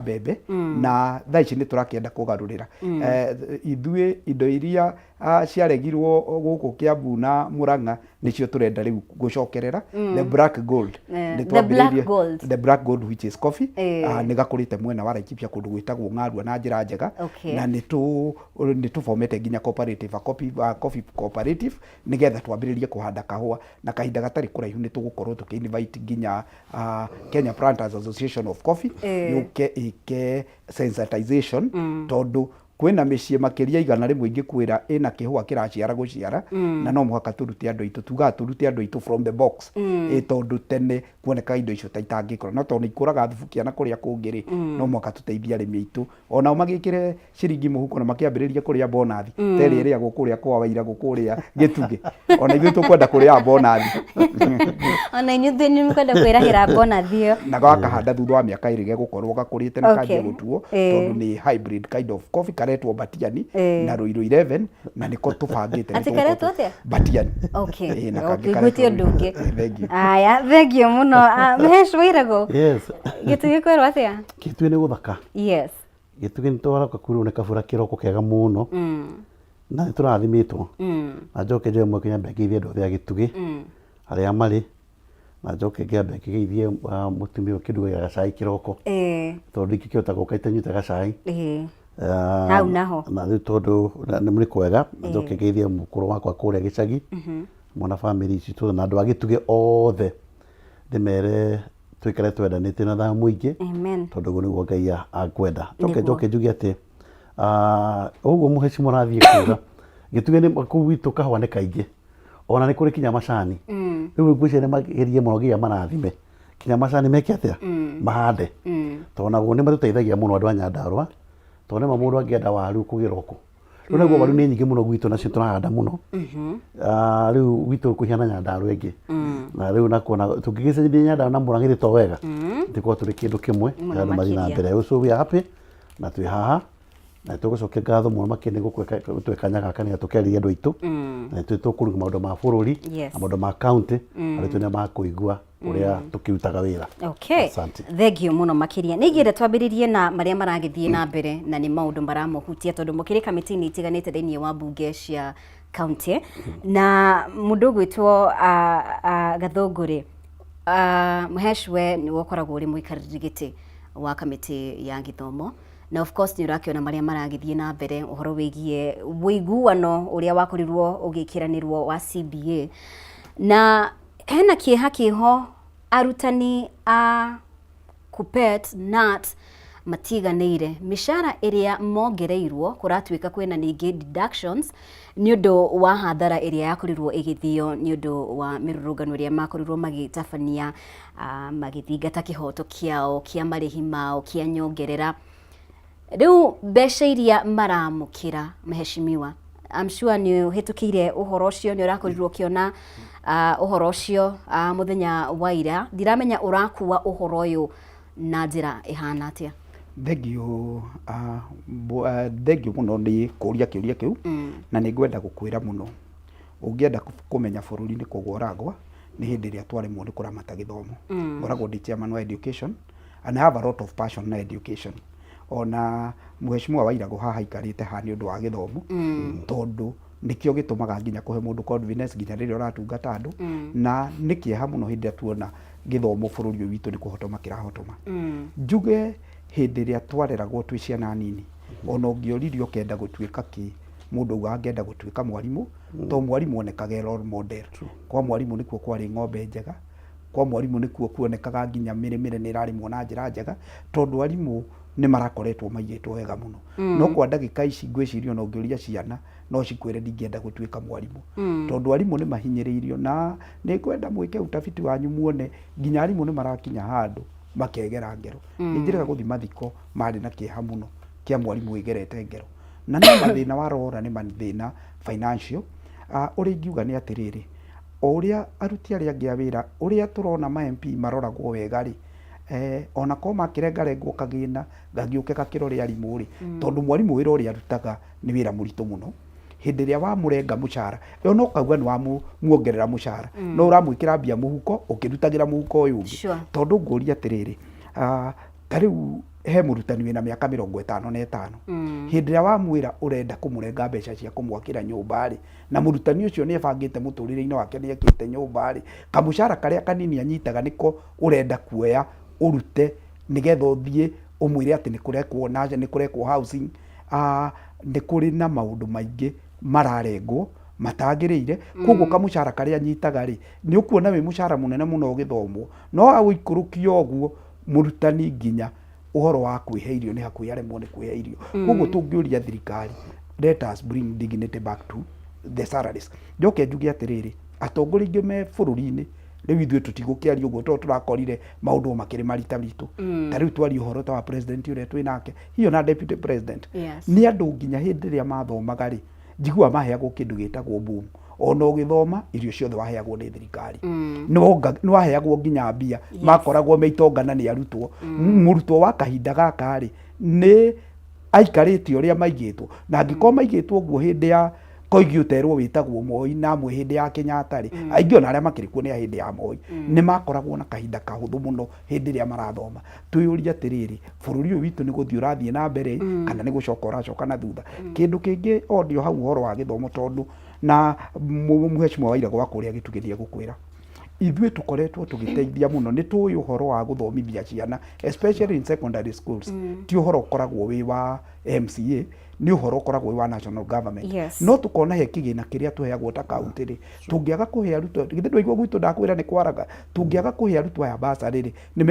mbembe na thaa ici nĩ tũrakĩenda kũgarũrĩra ithuĩ indo iria ciaregirwo gũkũ Kiambu na Murang'a nĩcio tũrenda rĩu gũcokerera the black gold the black gold which is coffee nĩ gakũrĩte mwena wa Laikipia kũndũ gwĩtagwo Ng'arua na njĩra njega na nĩ tũfomete nginya cooperative coffee cooperative nĩgetha twambĩrĩrie kũhanda kahũa na kahinda gatarĩ kũraihu nĩ tũgũkorwo tũkĩ-invite nginya Kenya Planters Association of Coffee yũke ĩke sensitization tondũ kwĩna mĩciĩ makĩria igana rĩmwe ingĩkwĩra ĩna kĩhũa kĩraciara gũciara na no mũhaka tũrute andũ aitũ tugaga tũrute andũ aitũ from the box tondũ tene kuoneka indo icio ta itangĩkora no tondũ ikũraga thubukia na kũrĩa kũngĩ no mũhaka tũteithie arĩmi aitũ onao magĩkĩre ciringi mũhuko na makĩambĩrĩria kũrĩa bonathi teri ĩrĩa gũkũrĩa kwa Waira gũkũrĩa Gĩtugĩ ona ithuĩ tũkwenda kũrĩa bonathi ona inyuĩ nĩ kwenda kwĩrahĩra bonathi ĩyo na gakahanda thutha wa mĩaka ĩrĩ gũkorwo gakũrĩte na kanjia gũtuo tondũ nĩ hybrid kind of coffee karetwo Batiani na Ruiru 11 na nĩko tũbangĩte atĩ karetwo atĩa Batiani na kangĩ karetwo ũndũ ũngĩ aya thengio mũno Mahesh Wairago yes Gĩtugĩ kwĩrwo atĩa Gĩtugĩ nĩ gũthaka yes Gĩtugĩ nĩ twaraka kũrũ nĩ kabura kĩroko kega mũno na nĩ tũrathimĩtwo na njoke njoe mweke nyambe ngĩithie andũ othe a Gĩtugĩ arĩa marĩ na njoke ngĩambe ngĩgeithie mũtumia ũkĩndugaga gacai kĩroko tondũ iki kĩhota gũka itanyuĩte gacai hau naho na rĩu tondũ nĩ mũrĩ kwega njoke ngĩithie mũkũrũ wakwa kũrĩa gĩcagi mwana family citũ na andũ a Gĩtugĩ othe ndĩmere twĩkare twendanĩte na thaa mũingĩ tondũ ũguo nĩguo Ngai akwenda njoke njuge atĩ ũguo mũheci mũrathiĩ kuga Gĩtugĩ nĩ kũu gwitũ kahũa nĩ kaingĩ ona nĩ kũrĩ kinya macani rĩu ngwĩciria nĩ magerie mũno nginya marathime kinya macani meke atĩa mahande tondũ naguo nĩ matũteithagia mũno andũ a Nyandarũa tondũ nĩma mũndũ angĩenda waru kũgĩroko rĩu naguo waru nĩ nyingĩ mũno gwitũ nacio tũrahanda mũno rĩu gwitũ kũhiana Nyandarũa ĩngĩ na rĩu nakuona tũngĩgĩcenjia Nyandarũa na Murang'a to wega tũkorwo tũrĩ kĩndũ kĩmwe na andũ mathiĩ na mbere so we are happy na twĩ haha na tũgũcokia ngatho mũno makĩria gũtwĩka kanya gaka nĩ tũkĩarĩria andũ aitũ na tũkũruga maũndũ ma bũrũri na maũndũ ma county arĩa tũnĩ makũigua ũrĩa tũkĩrutaga wĩra thengio mũno makĩria nĩ ingĩenda twambĩrĩrie na marĩa maragĩthiĩ na mbere na nĩ maũndũ maramũhutia tondũ mũkĩrĩ kamĩtĩ-inĩ itiganĩte thĩinĩ wa mbunge cia county na mũndũ ũgwĩtwo Gathũngũrĩ Mahesh we nĩwe ũkoragwo ũrĩ mũikarĩri gĩtĩ wa kamĩtĩ ya gĩthomo na of course nĩ ũrakĩona marĩa maragĩthiĩ na mbere ũhoro wĩgiĩ wĩiguano ũrĩa wakorirwo ũgĩkĩranĩrwo wa CBA na hena kĩeha kĩho arutani a KUPPET NAT matiganĩire mĩcara ĩrĩa mongereirwo kũratuĩka kwĩna ningĩ deductions nĩ ũndũ wa hathara ĩrĩa yakorirwo ĩgĩthio nĩ ũndũ wa mĩrũrũngano ĩrĩa makorirwo magĩtabania magĩthingata kĩhoto kĩao kĩa marĩhi mao kĩa nyongerera rĩu mbeca iria maramũkĩra Mheshimiwa I'm sure nĩ ũhĩtũkĩire ũhoro ũcio nĩ ũrakorirwo ũkĩona ũhoro ũcio mũthenya wa ira ndiramenya ũrakuwa ũhoro ũyũ na njĩra ĩhana atĩa thengio mũno nĩ kũria kĩũria kĩu na nĩ ngwenda gũkwĩra mũno ũngĩenda kũmenya bũrũri nĩ kũgwa ũragwa nĩ hĩndĩ ĩrĩa twaremwo nĩ kũramata gĩthomo ngoragwo ndĩ chairman wa education and I have a lot of passion na education ona Mheshimiwa Wairago haha ikarĩte ha nĩ ũndũ wa gĩthomo tondũ nĩkĩo gĩtũmaga nginya kũhe mũndũ confidence nginya rĩrĩa ũratungata andũ na nĩ kĩeha mũno hĩndĩ ĩrĩa tuona gĩthomo bũrũri ũyũ witũ nĩ kũhotoma kĩrahotoma njuge hĩndĩ ĩrĩa twareragwo twĩ ciana nini ona ũngĩoririo ũkenda gũtuĩka kĩ mũndũ auga angĩenda gũtuĩka mwarimũ to mwarimũ onekaga role model kwa mwarimũ nĩkuo kwarĩ ng'ombe njega kwa mwarimũ nĩkuo kuonekaga nginya mĩrĩmĩre nĩ ĩrarĩmwo na njĩra njega tondũ arimũ nĩ marakoretwo maigĩtwo wega mũno no kwa ndagĩka ici ngwĩciria ona ũngĩũria ciana no cikwĩre ndingĩenda gũtuĩka mwarimũ tondũ arimũ nĩ mahinyĩrĩirio na nĩ kwenda mwĩke utafiti wanyu muone nginya arimũ nĩ marakinya handũ makegera ngero nĩnjĩrĩga gũthi mathiko marĩ na kĩeha mũno kĩa mwarimũ wĩgerete ngero na nĩ mathĩna warora nĩ mathĩna financial ũrĩa ingiuga nĩ atĩrĩrĩ o ũrĩa aruti arĩa angĩ a wĩra ũrĩa tũrona ma MP maroragwo wega rĩ ona ko makĩrengarengwo kagĩna gagĩũke gakĩrore arimũ rĩ tondũ mwarimũ wĩra ũrĩa arutaga nĩ wĩra mũritũ mũno hĩndĩ ĩrĩa wamũrenga mũcara yo no kauga nĩ wamuongerera mũcara no ũramwĩkĩra mbia mũhuko ũkĩrutagĩra mũhuko ũyũ ũngĩ tondũ ngũria atĩrĩrĩ ta rĩu he mũrutani wĩna mĩaka 55 hĩndĩ ĩrĩa wamwĩra ũrenda kũmũrenga mbeca cia kũmwakĩra nyũmba rĩ, na mũrutani ũcio nĩ ebangĩte mũtũrĩre-inĩ wake nĩ ekĩte nyũmba rĩ, kamũcara karĩa kanini anyitaga nĩko ũrenda kuoya ũrute nĩgetha ũthiĩ ũmwĩre atĩ nĩ kũrekwo housing. Nĩ kũrĩ na maũndũ maingĩ mararengwo matagĩrĩire, koguo kamũcara karĩa anyitaga rĩ, nĩ ũkuona wĩ mũcara mũnene mũno ũgĩthomwo, no agũikũrũkia ũguo mũrutani nginya ũhoro wa kwĩhe irio nĩ hakuhĩ aremwo nĩ kwĩhe irio. Koguo tũngĩũria thirikari, let us bring dignity back to the salaries. Njoke njuge atĩrĩrĩ, atongoria aingĩ me bũrũri-inĩ rĩu ithuĩ tũtigũkĩaria ũguo tondũ tũrakorire maũndũ makĩrĩ marita ritũ. Ta rĩu twaria ũhoro ta wa president ũrĩa twĩ nake, hiyo na deputy president, nĩ andũ nginya hĩndĩ ĩrĩa mathomaga rĩ, njigua maheagwo kĩndũ gĩtagwo boom. Ona ũgĩthoma irio ciothe waheagwo nĩ thirikari, nĩ waheagwo nginya mbia, makoragwo meitongana nĩ arutwo. Mũrutwo wa kahinda gaka rĩ, nĩ aikarĩte ũrĩa maigĩtwo, na angĩkorwo maigĩtwo ũguo hĩndĩ ya Koigi ũterwo wĩtagwo Moi na amwe hĩndĩ ya Kenyatta rĩ, aingĩ ona arĩa makĩrĩ kuo nĩ hĩndĩ ya Moi, nĩ makoragwo na kahinda kahũthũ mũno hĩndĩ ĩrĩa marathoma. Twĩyũrie atĩrĩrĩ, bũrũri ũyũ witũ nĩ gũthiĩ ũrathiĩ na mbere kana nĩ gũcoka ũracoka na thutha. Kĩndũ kĩngĩ ondio hau ũhoro wa gĩthomo, tondũ na Mheshimiwa Wairagũ wa kũrĩa Gĩtugĩ gũkwĩra, ithuĩ tũkoretwo tũgĩteithia mũno, nĩ tũĩ ũhoro wa gũthomithia ciana especially in secondary schools. Ti ũhoro ũkoragwo wĩ wa MCA, nĩ ũhoro ũkoragwo wĩ wa national government. No tũkona he kĩgĩna kĩrĩa tũheagwo ta kaunti rĩ, tũngĩaga kũhe arutwo, githĩ ndũigua gwitũ ndakwĩra nĩ kwaraga, tũngĩaga kũhe arutwo aya basarĩ rĩ, nĩ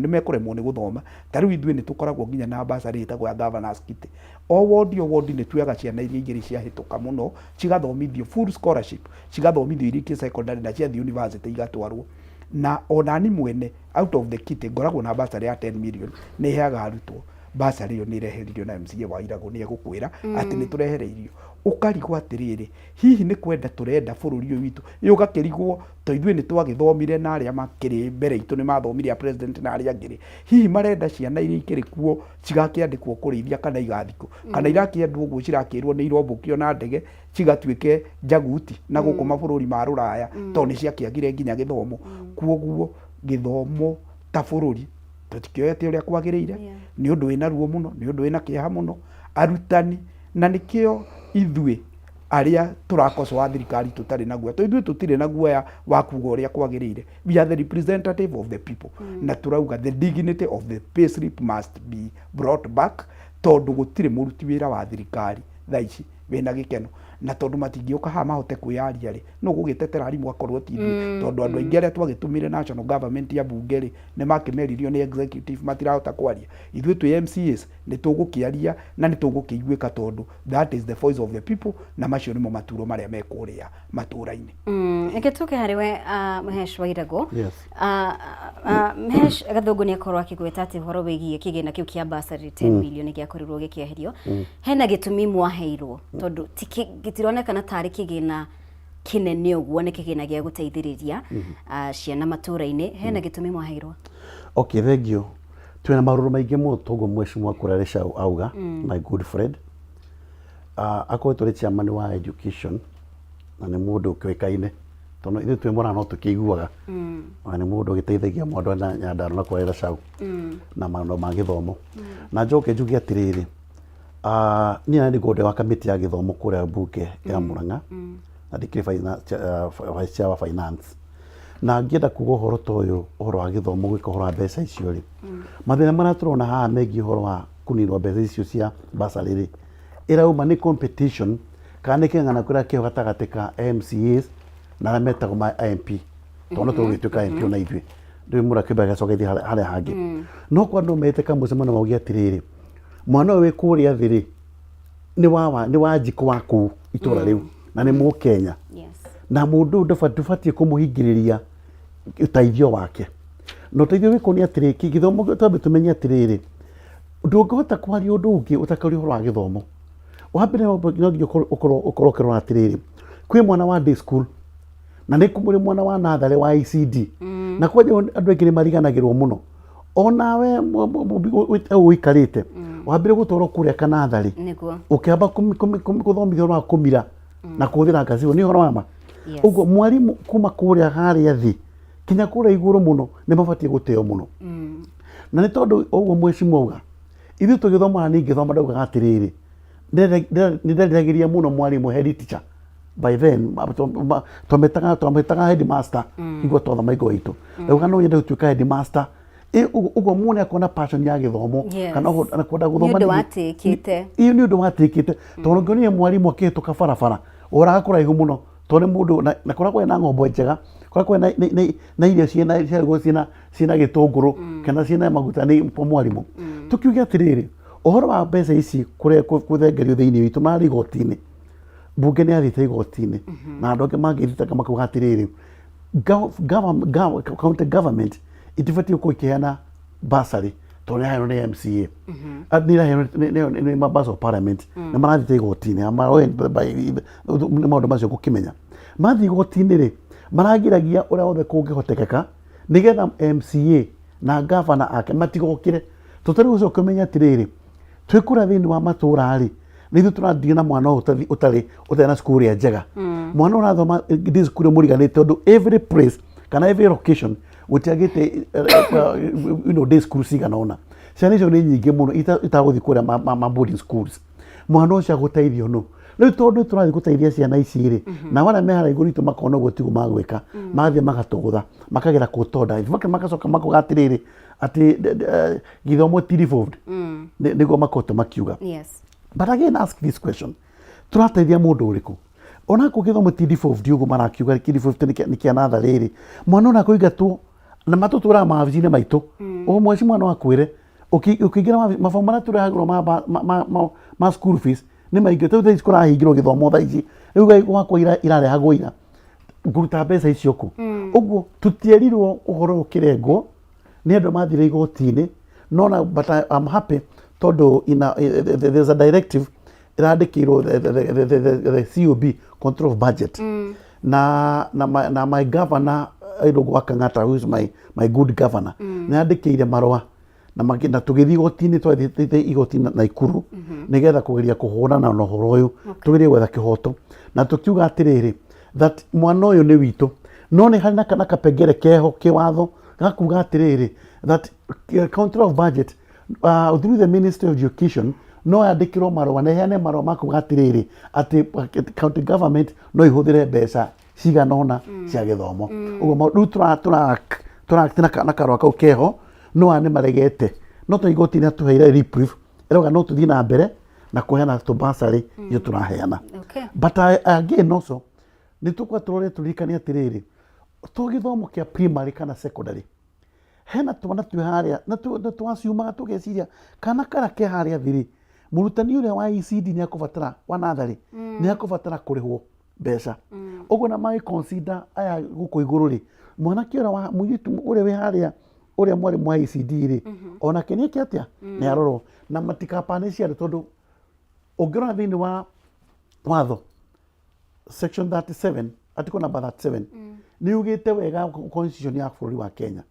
mekũremwo nĩ gũthoma. Ta rĩu ithuĩ nĩ tũkoragwo nginya na basarĩ ĩtagwo ya governors kit. O wondi nĩ tuoyaga ciana iria igĩrĩ ciahĩtũka mũno cigathomithio full scholarship, cigathomithio iria ingĩ secondary na ciathiĩ university igatwarwo. Na onani mwene out of the kit ngoragwo na basarĩ ya 10 million nĩ heaga arutwo. Basarĩ ĩyo nĩ ĩreheririo na MCA Wairagũ, nĩ egũkwĩra atĩ nĩ tũrehereirio. Ũkarigwo atĩrĩrĩ, hihi nĩ kwenda tũrenda bũrũri ũyũ witũ, ũgakĩrigwo to ithuĩ nĩ twagĩthomire na arĩa makĩrĩ mbere itũ nĩ mathomire a president na arĩa angĩ, hihi marenda ciana iria ikĩrĩ kuo cigakĩandĩkwo kũrĩithia kana igathikũ, kana irakĩendwo ũguo cirakĩrwo nĩ irombũkio na ndege cigatuĩke njaguti na gũkũ mabũrũri ma rũraya, tondũ nĩ ciakĩagire nginya gĩthomo. Kuoguo gĩthomo ta bũrũri tũtikĩoete ũrĩa kwagĩrĩire, nĩ ũndũ wĩna ruo mũno, nĩ ũndũ wĩna kĩeha mũno arutani, na nĩkĩo ithuĩ arĩa tũrakocoa thirikari tũtarĩ na guoya, ithuĩ tũtirĩ na guoya wa kuga ũrĩa kwagĩrĩire. We are the representative of the people, na tũrauga the dignity of the payslip must be brought back, tondũ gũtirĩ mũruti wĩra wa thirikari thaa ici wĩna gĩkeno, na tondũ matingĩũka haha mahote kwĩyaria rĩ, no gũgĩtetera arimũ akorwo ti ithuĩ, tondũ andũ aingĩ arĩa twagĩtũmire national government ya bunge rĩ, nĩ makĩmeririo nĩ executive matirahota kwaria. Ithuĩ twĩ MCAs nĩ tũgũkĩaria na nĩ tũgũkĩiguĩka, tondũ that is the voice of the people, na macio nĩmo maturo marĩa mekũrĩa matũra-inĩ. Reke tũke harĩ we Mhesh Wairagũ. Mhesh Gathũngũ nĩ akorwo akĩgweta atĩ ũhoro wĩgiĩ kĩgĩna kĩu kĩa basarĩ 10 million gĩakorirwo gĩkĩeherio. Hena gĩtũmi mwaheirwo, tondũ gĩtironekana tarĩ kĩgĩna kĩnene ũguo, nĩ kĩgĩna gĩa gũteithĩrĩria ciana matũra-inĩ. Hena gĩtũmi mwaheirwo? Okay, thengio. Twĩna marũrũ maingĩ mũno toguo Mheshimiwa Kũrĩa auga, my good friend. Akoretwo arĩ chairman wa education na nĩ mũndũ ũkĩũĩkaine, tondũ ithuĩ twĩ Mũrang'a no tũkĩiguaga, na nĩ mũndũ ũgĩteithagia mũndũ na Nyandarua na Kũrĩa Gĩcaũ na maũndũ ma gĩthomo. Na njoke njuge atĩrĩrĩ, niĩ nĩ ngũndĩ wa kamĩtĩ ya gĩthomo kũrĩa mbunge ya Mũrang'a, na ndĩkĩrĩ vice chair wa finance. Na ngĩenda kuga ũhoro ta ũyũ, ũhoro wa gĩthomo, gwĩka ũhoro wa mbeca icio rĩ, mathĩna marĩa tũrona haha megiĩ ũhoro wa kũninwo mbeca icio cia basarĩ rĩ, ĩrauma nĩ competition kana nĩ kĩng'ang'ana kĩrĩa kĩho gatagatĩ ka MCAs na arĩa metagwo ma MP, tondũ tũgĩtuĩka MP ona ithuĩ ndĩrĩ mũndũ akĩũmba agacoka ithiĩ harĩa hangĩ. No kwa andũ mete kamũcemanio mauge atĩrĩrĩ, mwana ũyũ wĩ kũrĩa thĩ rĩ, nĩ wa njiko wa kũu itũra rĩu na nĩ Mũkenya, na mũndũ ndũbatiĩ kũmũhingĩrĩria ũteithio wake. Na ũteithio wĩkwo nĩ atĩrĩrĩ, gĩthomo twambe tumenye atĩrĩrĩ, ndũngĩhota kwaria ũndũ ũngĩ ũtakĩrĩ ũhoro wa gĩthomo. Wa mbere no nginya ũkorwo ũkĩrora atĩrĩrĩ, kwĩ mwana wa day school na nĩ kũmũrĩ mwana wa natharĩ wa ECD, na kwaje andũ aingĩ nĩ mariganagĩrwo mũno. Onawe ũikarĩte wambire gũtwarwo kũrĩa kanatharĩ, ũkĩamba gũthomithio ũhoro wa kũmira na kũhũthĩra ngaci, nĩ ũhoro wa ma. Ũguo mwarimũ kuma kũrĩa harĩa thĩ kinya kũrĩa igũrũ mũno nĩ mabatiĩ gũteo mũno. Na nĩ tondũ ũguo Mheshimiwa auga, ithu tugithoma ni ngithoma ndauga atiriri ndiragĩria mũno mwarimũ head teacher by then twametaga headmaster igua twatha igua itu ndauga no nyende gũtuĩka headmaster uguo muone akona passion ya githomo kana kwenda guthoma ni watĩkĩte ni undu watĩkĩte tondũ ngĩonire mwarimũ akĩhĩtũka barabara oraga kũraihu mũno tondũ mũndũ na koragwo na ng'ombe njega koragwo na irio ciĩna gĩtũngũrũ kana ciĩna maguta nĩ mwarimũ tukiuge atĩrĩrĩ ũhoro wa mbeca ici kũthengerio thĩinĩ witũ marĩ igoti-inĩ mbunge nĩ athiĩte igoti-inĩ na andũ angĩ mangĩthitaga makuga atĩrĩrĩ county government itibatiĩ gũkorwo ikĩheana bursary tondũ nĩraheanwo nĩ MCA nĩraheanwo nĩ members of parliament nĩ marathiĩte igoti-inĩ nĩ maũndũ macio gũkĩmenya mathiĩ igoti-inĩ rĩ maragiragia ũrĩa wothe kũngĩhotekeka nĩgetha MCA na governor ake matigokire tũtarĩ gũcoka kũmenya atĩrĩrĩ twĩkũra thĩinĩ wa matũũra rĩ nĩ ithuĩ tũrathiĩ na mwana ũtarĩ na cukuru ĩrĩa njega mwana ũrathoma ndĩ cukuru mũriganĩte tondũ every place kana every location gũtiagĩte day school cigana ona ciana icio nĩ nyingĩ mũno itagũthiĩ kũrĩa boarding schools mwana ũcio agũteithio no rĩu tondũ tũrathiĩ gũteithia ciana ici rĩ na wala me haraihu ritũ makona ũguo tiguo magwĩka mathiĩ magatũgũtha makagera kũ magacoka makuga atĩrĩrĩ atĩ gĩthomo ti devolved nĩguo makoto makiuga but again ask this question tũrateithia mũndũ ũrĩkũ ona gĩthomo ti devolved ũguo marakiuga nĩ kĩa natharĩ rĩ mwana ona kũingatwo na matũtũraga mawabici-inĩ maitũ mweci mwana wakwĩre ũkĩingĩra mabaũ marĩa tũrehagĩrwo ma school fees nĩ maingĩ tondũ ici kũrahingĩrwo gĩthomo thaa ici rĩu gwakwa irarehagwo ira ngũruta mbeca icio kũ ũguo tũtierirwo ũhoro ũkĩrengwo nĩ andũ mathire igoti-inĩ no but I'm happy tondũ there's a directive ĩrandĩkĩirwo the COB control of budget na my governor Aidogo wa Kang'ata who is my good governor nĩ andĩkĩire marũa na tũgĩthiĩ igoti-inĩ twathiĩte igoti-inĩ Naikuru nĩgetha kũgeria kũhũrana na ũhoro ũyũ tũgerie gwetha kĩhoto na tũkiuga atĩrĩrĩ that mwana ũyũ nĩ witũ no nĩ harĩ na kapengere keho kĩwatho gakuga atĩrĩrĩ that control of budget through the Ministry of Education no yandĩkĩrwo marũa na iheane marũa ma kuga atĩrĩrĩ atĩ county government no ihũthĩre mbeca cigana ona cia gĩthomo ũguo rĩu tũrakĩna na karũa kau keho no nĩ maregete no tũ igoti-inĩ tũheire reprieve ĩrauga no tũthiĩ na mbere na kũheana tũbasarĩ icio tũraheana but again also nĩ tũkwa tũrore tũririkanie atĩrĩrĩ to gĩthomo kĩa primary kana secondary hena twana twĩ harĩa na twaciumaga tũgeciria kana kara ke harĩa thiri mũrutani ũrĩa wa ECD nĩ akũbatara wa natharĩ nĩ akũbatara kũrĩhwo mbeca ũguo na magĩ consider aya gũkũ igũrũ rĩ mwanake ũrĩa wa mũirĩtu ũrĩa wĩ harĩa ũrĩa mwarĩmũ wa ECD rĩ onake nĩ eke atĩa nĩ arorwo na matikapane ciarĩ tondũ ũngĩrora thĩinĩ wa watho section 37 article number 37 nĩ ugĩte wega constitution ya bũrũri wa Kenya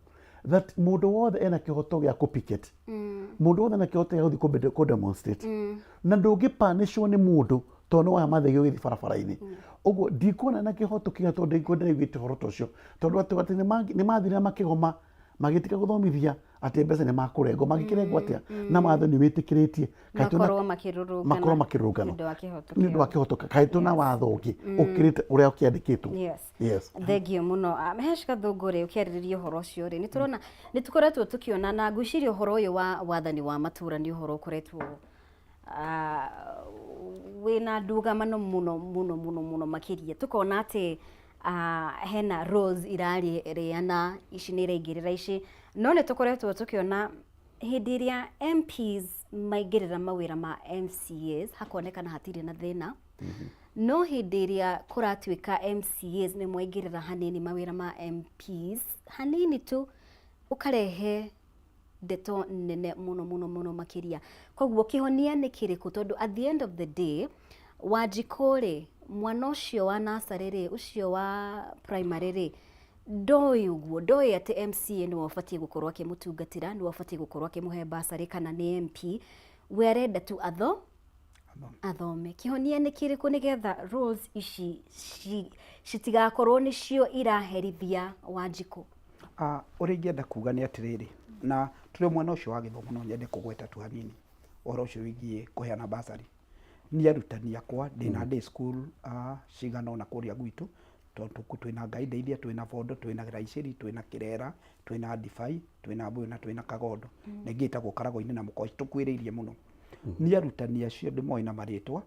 that mũndũ wothe ena kĩhoto gĩa kũ-picket mũndũ wothe ena kĩhoto gĩa gũthiĩ kũ-demonstrate na ndũngĩ-punishwo nĩ mũndũ tondũ nĩ wamathagio gĩthiĩ barabara-inĩ ũguo ndikuona na kĩhoto kĩega tondũ ndĩiguĩte ũhoro ta ũcio tondũ atĩ nĩ mathire makĩgoma magĩtika gũthomithia atĩ mbeca nĩ makũrengwo magĩkĩrengwo atĩa na watho nĩ wĩtĩkĩrĩtie makorwo makĩrũrũngana nĩ ũndũ wa kĩhoto kaĩ tũna watho ũngĩ ũkĩrĩte ũrĩa ũkĩandĩkĩtwo thengio mũno Mahesh Gathũngũrĩ ũkĩarĩrĩria ũhoro ũcio rĩ nĩ tũkoretwo tũkĩona na ngwĩciria ũhoro ũyũ wa wathani wa matũũra nĩ ũhoro ũkoretwo wĩna ndũgamano mũno makĩria tũkona atĩ hena roles irarĩana ici nĩ iraingĩrĩra ici no nĩ tũkoretwo tũkĩona hĩndĩ ĩrĩa MPs maingĩrĩra mawĩra ma MCAs hakonekana hatirĩ na thĩna no hĩndĩ ĩrĩa kũratuĩka MCAs nĩ mwaingĩrĩra hanini mawĩra ma MPs hanini tu ũkarehe ndeto nene mũno makĩria koguo kĩhonia nĩ kĩrĩkũ tondũ at the end of the day Wanjikũ rĩ mwana ũcio wa nasarĩ rĩ ũcio wa primary rĩ ndoĩ ũguo ndoĩ atĩ MCA nĩ wabatiĩ gũkorwo akĩmũtungatĩra nĩ wabatiĩ gũkorwo akĩmũhe basarĩ kana nĩ MP we arenda tu athome kĩhonia nĩ kĩrĩkũ nĩgetha roles ici citigakorwo nĩcio iraherithia Wanjikũ ũrĩa ingĩenda kuga nĩ atĩrĩrĩ na tũrĩ mwena ũcio wa gĩthomo no nyende kũgweta tu hanini oro cio wigie kuheana basari ni arutani akwa ndina day school cigana ona kuria gwitu tondu twina Ngai twina Bondo twina Raiceri twina Kirera twina Ndifai twina Mbuyu na twina Kagondo ningitagwo Karago-ini na Mukoci tukwiriirie muno ni arutani acio ndimoi na maritwa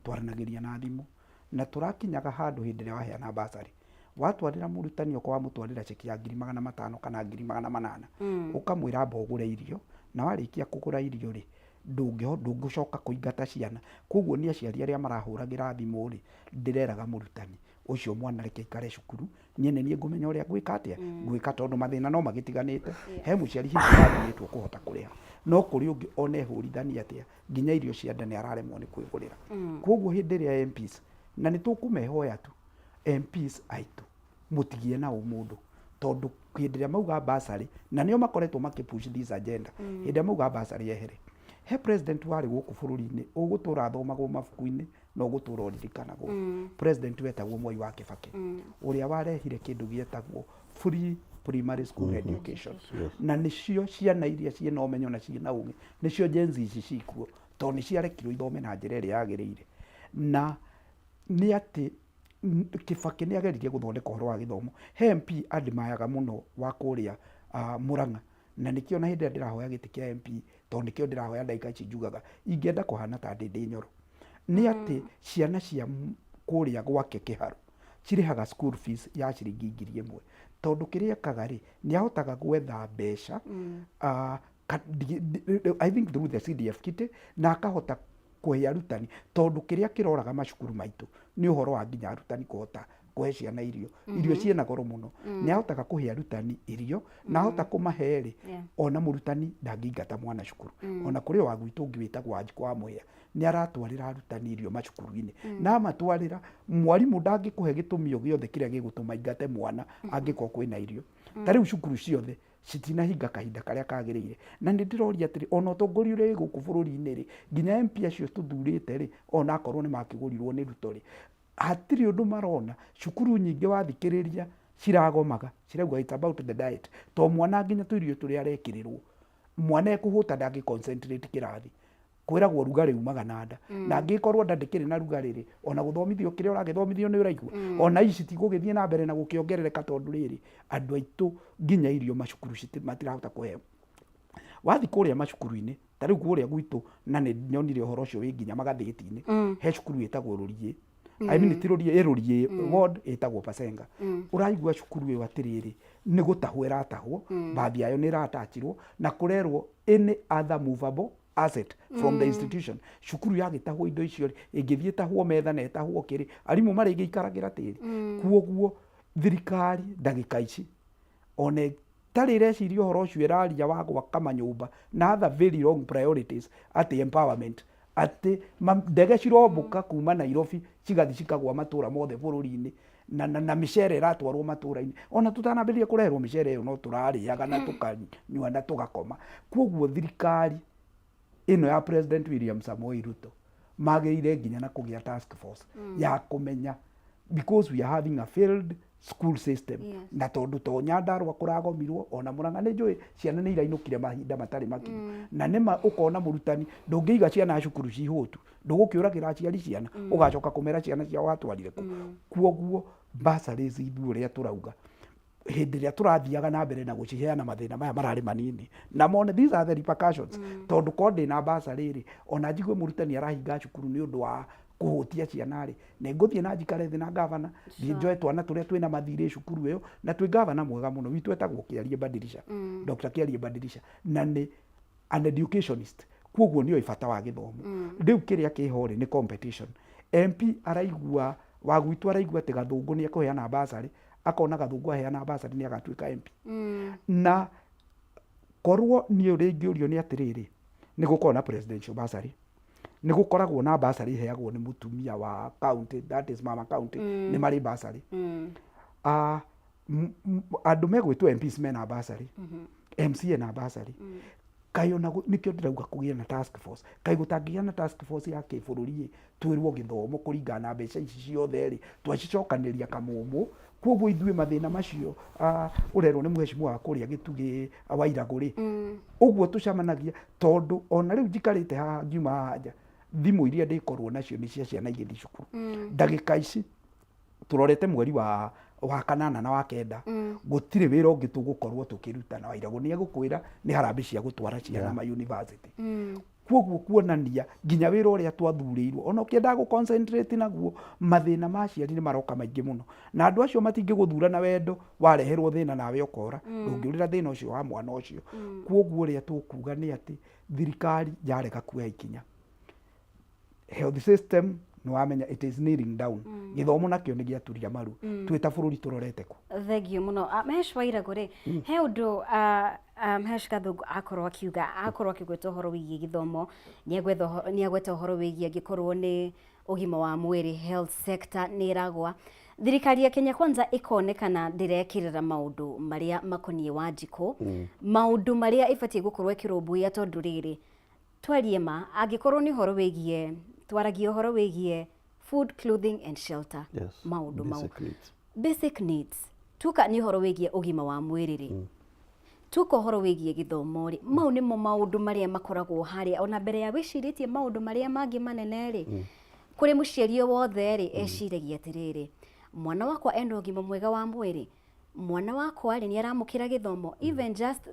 twaranagiria na thimu na turakinyaga handu hindi ria waheana basari watwarira murutani okwa wamutwarira cheki ya 500 kana 800 ukamwira mbogure irio na warikia kugura irio ri ndungicoka kuingata ciana koguo ni aciari aria marahuragira thimu ri ndireraga murutani ucio mwana reke ikare cukuru nie ngumenya uria gwika atia gwika tondu mathina no magitiganite he muciari hihi wathitwo kuhota kuriha no kuri ungi one hurithani atia nginya irio cia nda ni araremwo ni kwigurira koguo hindi ria MPs na ni tukumehoya tu MPs aitu mutigie na umundu tondu hindi ria mauga basari na nio makoretwo makipush this agenda hindi ria mauga basari yehere he president wari guku bururi-ini ugutura thomagwo mabuku-ini no gutura uririkanagwo president wetagwo Mwai wa Kibaki uria warehire kindu gietagwo free primary school education na nicio ciana iria ciena umenyo na ciena ungi nicio Gen Z ici cikuo tondu ni ciarekirwo ithome na njira iria yagiriire na ni ati Kibaki ni ageririe guthondeka uhoro wa githomo he MP andimayaga muno wa kuria Murang'a na nikio na hindi ndirahoya giti kia MP tondu nikio ndirahoya ndaika ici njugaga ingienda kuhana ta Ndindi Nyoro ni ati ciana cia kuria gwake Kiharu cirihaga school fees ya ciringi 1,000 tondu kiria kagari ni ahotaga gwetha mbeca I think through the CDF kit na akahota kuhe arutani tondu kiria kiroraga macukuru maitu ni uhoro wa nginya arutani kuhota kuhe ciana irio irio ciena goro muno ni ahotaga kuhe arutani irio na ahota kumahe ona murutani ndangingata mwana cukuru ona kuri wa gwitu ungi witagwo Wanjiku wa Mwea ni aratwarira arutani irio macukuru-ini na matwarira mwarimu ndangikuhe gitumio giothe kiria gigutuma ingate mwana angiko kwina irio tariu cukuru ciothe citinahinga kahinda karia kagiriire na ndiroria atiri ona utongoria uri guku bururi-ini ri nginya MP acio tuthurite ri ona akorwo ni makigurirwo ni ruto ri hatiri undu marona cukuru nyingi wathikiriria ciragomaga cirauga it's about the diet to mwana nginya tuirio turi arekirirwo mwana ekuhuta ndangi concentrate kirathi kwiragwo rugari umaga nanda na angikorwo ndandikiri na rugari ri ona guthomithio kiria uragithomithio ni uraigua ona ici tigugithie na mbere na gukiongerereka tondu riri andu aitu nginya irio macukuru matirahota kuheo wathi kuria macukuru-ini tariu kuria gwitu na ni nyonire uhoro ucio wi nginya magatheti-ini he cukuru itagwo Rurie I mean Rurie ward itagwo Pasenga uraigua cukuru iyo atiriri ni gutahwo iratahwo baadhi yayo ni ratachirwo na kurerwo any other movable asset from the institution cukuru yagitahwo indo icio ingithie tahwo metha na etahwo kiri arimu mari igikaragira tiri kuoguo thirikari ndagika ici one tari reciria uhoro ucio iraria wa gwaka manyumba na other very wrong priorities at empowerment ati ndege cirombuka kuma Nairobi cigathi cikagwa matura mothe bururi-ini na micere iratwarwo matura-ini ona tutanambiria kurerwo micere iyo no turariaga na tukanyua na tugakoma kuoguo thirikari ino ya President William Samoei Ruto magirire nginya na kugia task force ya kumenya because we are having a failed school system na tondu to Nyandarua kuragomirwo ona Murang'a ni njui ciana ni irainukire mahinda matari makinyu na nima ukona murutani ndungiiga ciana cukuru cihutu ndugukiuragira aciari ciana ugacoka kumera ciana cia watwarire ku kuoguo bursaries ithu uria turauga hindi ria turathiaga na mbere na guciheana mathina maya marari manini na mone these are the repercussions tondu kondi na bursary ri ona njigwe murutani arahinga cukuru ni undu wa kuhutia ciana ri na nguthie na njikare thi na governor njoe twana turia twina mathire cukuru iyo na twi governor mwega muno witu etagwo Kiarie Badilisha Dr. Kiarie Badilisha na ni an educationist kuoguo nio ibata wa githomo riu kiria kihori ni competition MP araigua wa gwitu araigua ati Gathungu ni akuheana bursary akona Gathungu aheana bursary ni agatuika MP na korwo ni uri ngiorio ni atiriri ni gukorwo na presidential bursary ni gukoragwo na bursary heagwo ni mutumia wa county that is mama county ni mari bursary andu megwitwo MPs mena bursary MCA na bursary kayo na nikio ndirauga kugia na task force kai gutangia na task force ya kibururi twirwo githomo kuringana na mbeca ici ciothe ri twacicokaniria kamumu Koguo ithuĩ mathĩna macio ũrerwo nĩ mheshimiwa wa kũrĩa Gĩtugĩ wa Iragũ-rĩ, ũguo tũcamanagia tondũ ona rĩu njikarĩte haha ngiuma haha nja, thimũ iria ndĩkorwo nacio nĩ cia ciana igĩthiĩ cukuru. Ndagĩka ici tũrorete mweri wa kanana na wa kenda, gũtirĩ wĩra ũngĩ tũgũkorwo tũkĩruta, na Wairagũ nĩ egũkwĩra nĩ harambĩ cia gũtwara ciana ma university. Koguo kuonania nginya wĩra ũrĩa twathurĩirwo ona ũkĩendaga gũ-concentrate naguo, mathĩna ma aciari nĩ maroka maingĩ mũno, na andũ acio matingĩgũthura na wendo, wareherwo thĩna nawe ũkora ndũngĩũrĩra thĩna ũcio wa mwana ũcio. Koguo ũrĩa tũkuga nĩ atĩ thirikari yarega kuoya ikinya. Health system nĩ wamenya it is kneeling down. Gĩthomo nakĩo nĩ gĩaturia maru. Twĩ ta bũrũri tũrorete kũ? Thengio mũno. Mheshimiwa Iragũ-rĩ, he ũndũ Mheshimiwa Gathũngũ akorwo akiuga, akorwo akĩgweta ũhoro wĩgiĩ gĩthomo, nĩ agweta ũhoro wĩgiĩ angĩkorwo nĩ ũgima wa mwĩrĩ, health sector nĩ ĩragwa. Thirikari ya Kenya Kwanza ĩkonekana ndĩrekĩrĩra maũndũ marĩa makoniĩ Wanjikũ, maũndũ marĩa ĩbatiĩ gũkorwo ĩkĩrũmbũiya, tondũ rĩrĩ, twarie ma, angĩkorwo nĩ ũhoro wĩgiĩ, twaragia ũhoro wĩgiĩ food, clothing and shelter, maũndũ mau, basic needs, tuka nĩ ũhoro wĩgiĩ ũgima wa mwĩrĩ-rĩ, tuka ũhoro wĩgiĩ gĩthomo-rĩ, mau nĩmo maũndũ marĩa makoragwo harĩa, ona mbere ya wĩcirĩtie maũndũ marĩa mangĩ manene-rĩ, kũrĩ mũciari wothe-rĩ eciragia atĩrĩrĩ, mwana wakwa ena ũgima mwega wa mwĩrĩ, mwana wakwa-rĩ nĩ aramũkĩra gĩthomo, even just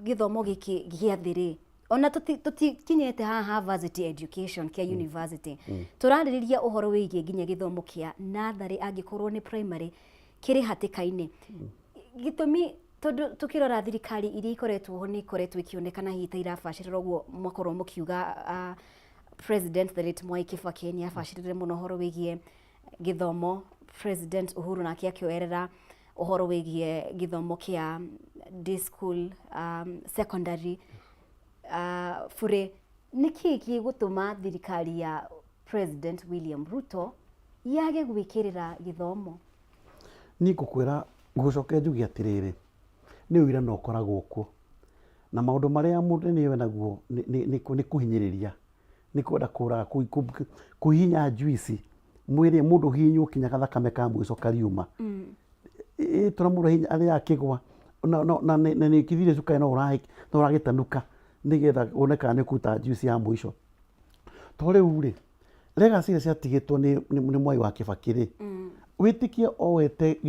gĩthomo gĩkĩ gĩa thĩ-rĩ, ona tũtikinyĩte haha varsity education kia university, tũrarĩrĩria ũhoro wĩgiĩ nginya gĩthomo kĩa natharĩ angĩkorwo nĩ primary kĩrĩ hatĩka-inĩ. Gĩtũmi tondũ tũkĩrora thirikari iria ikoretwo ho nĩ ikoretwo ikĩonekana hihi ta irabacĩrĩra, ũguo mwakorwo mũkiuga President the late Mwai Kibaki nĩ abacĩrĩre mũno ũhoro wĩgiĩ gĩthomo, President Uhuru nake akĩoerera ũhoro wĩgiĩ gĩthomo kĩa day school, secondary, bure. Nĩkĩ gĩgũtũma thirikari ya President William Ruto yage gwĩkĩrĩra gĩthomo? Niĩ ngũkwĩra, ngũcokia njuge atĩrĩrĩ, nĩ ũira na ũkoragwo kuo, na maũndũ marĩa mũndũ nĩwe naguo nĩ kũhinyĩrĩria, nĩ kwenda kũraga kũhinya njuici mwĩrĩ, mũndũ hihinywo kinyaga thakame ka mũico kariuma, tũramũra hinya arĩa akĩgwa na nĩ kithire cukari no ũragĩtanuka nĩgetha woneka nĩ kũruta njuici ya mũico. To rĩu-rĩ, legacy iria ciatigĩtwo nĩ Mwai wa Kibaki-rĩ, wĩtĩkie oete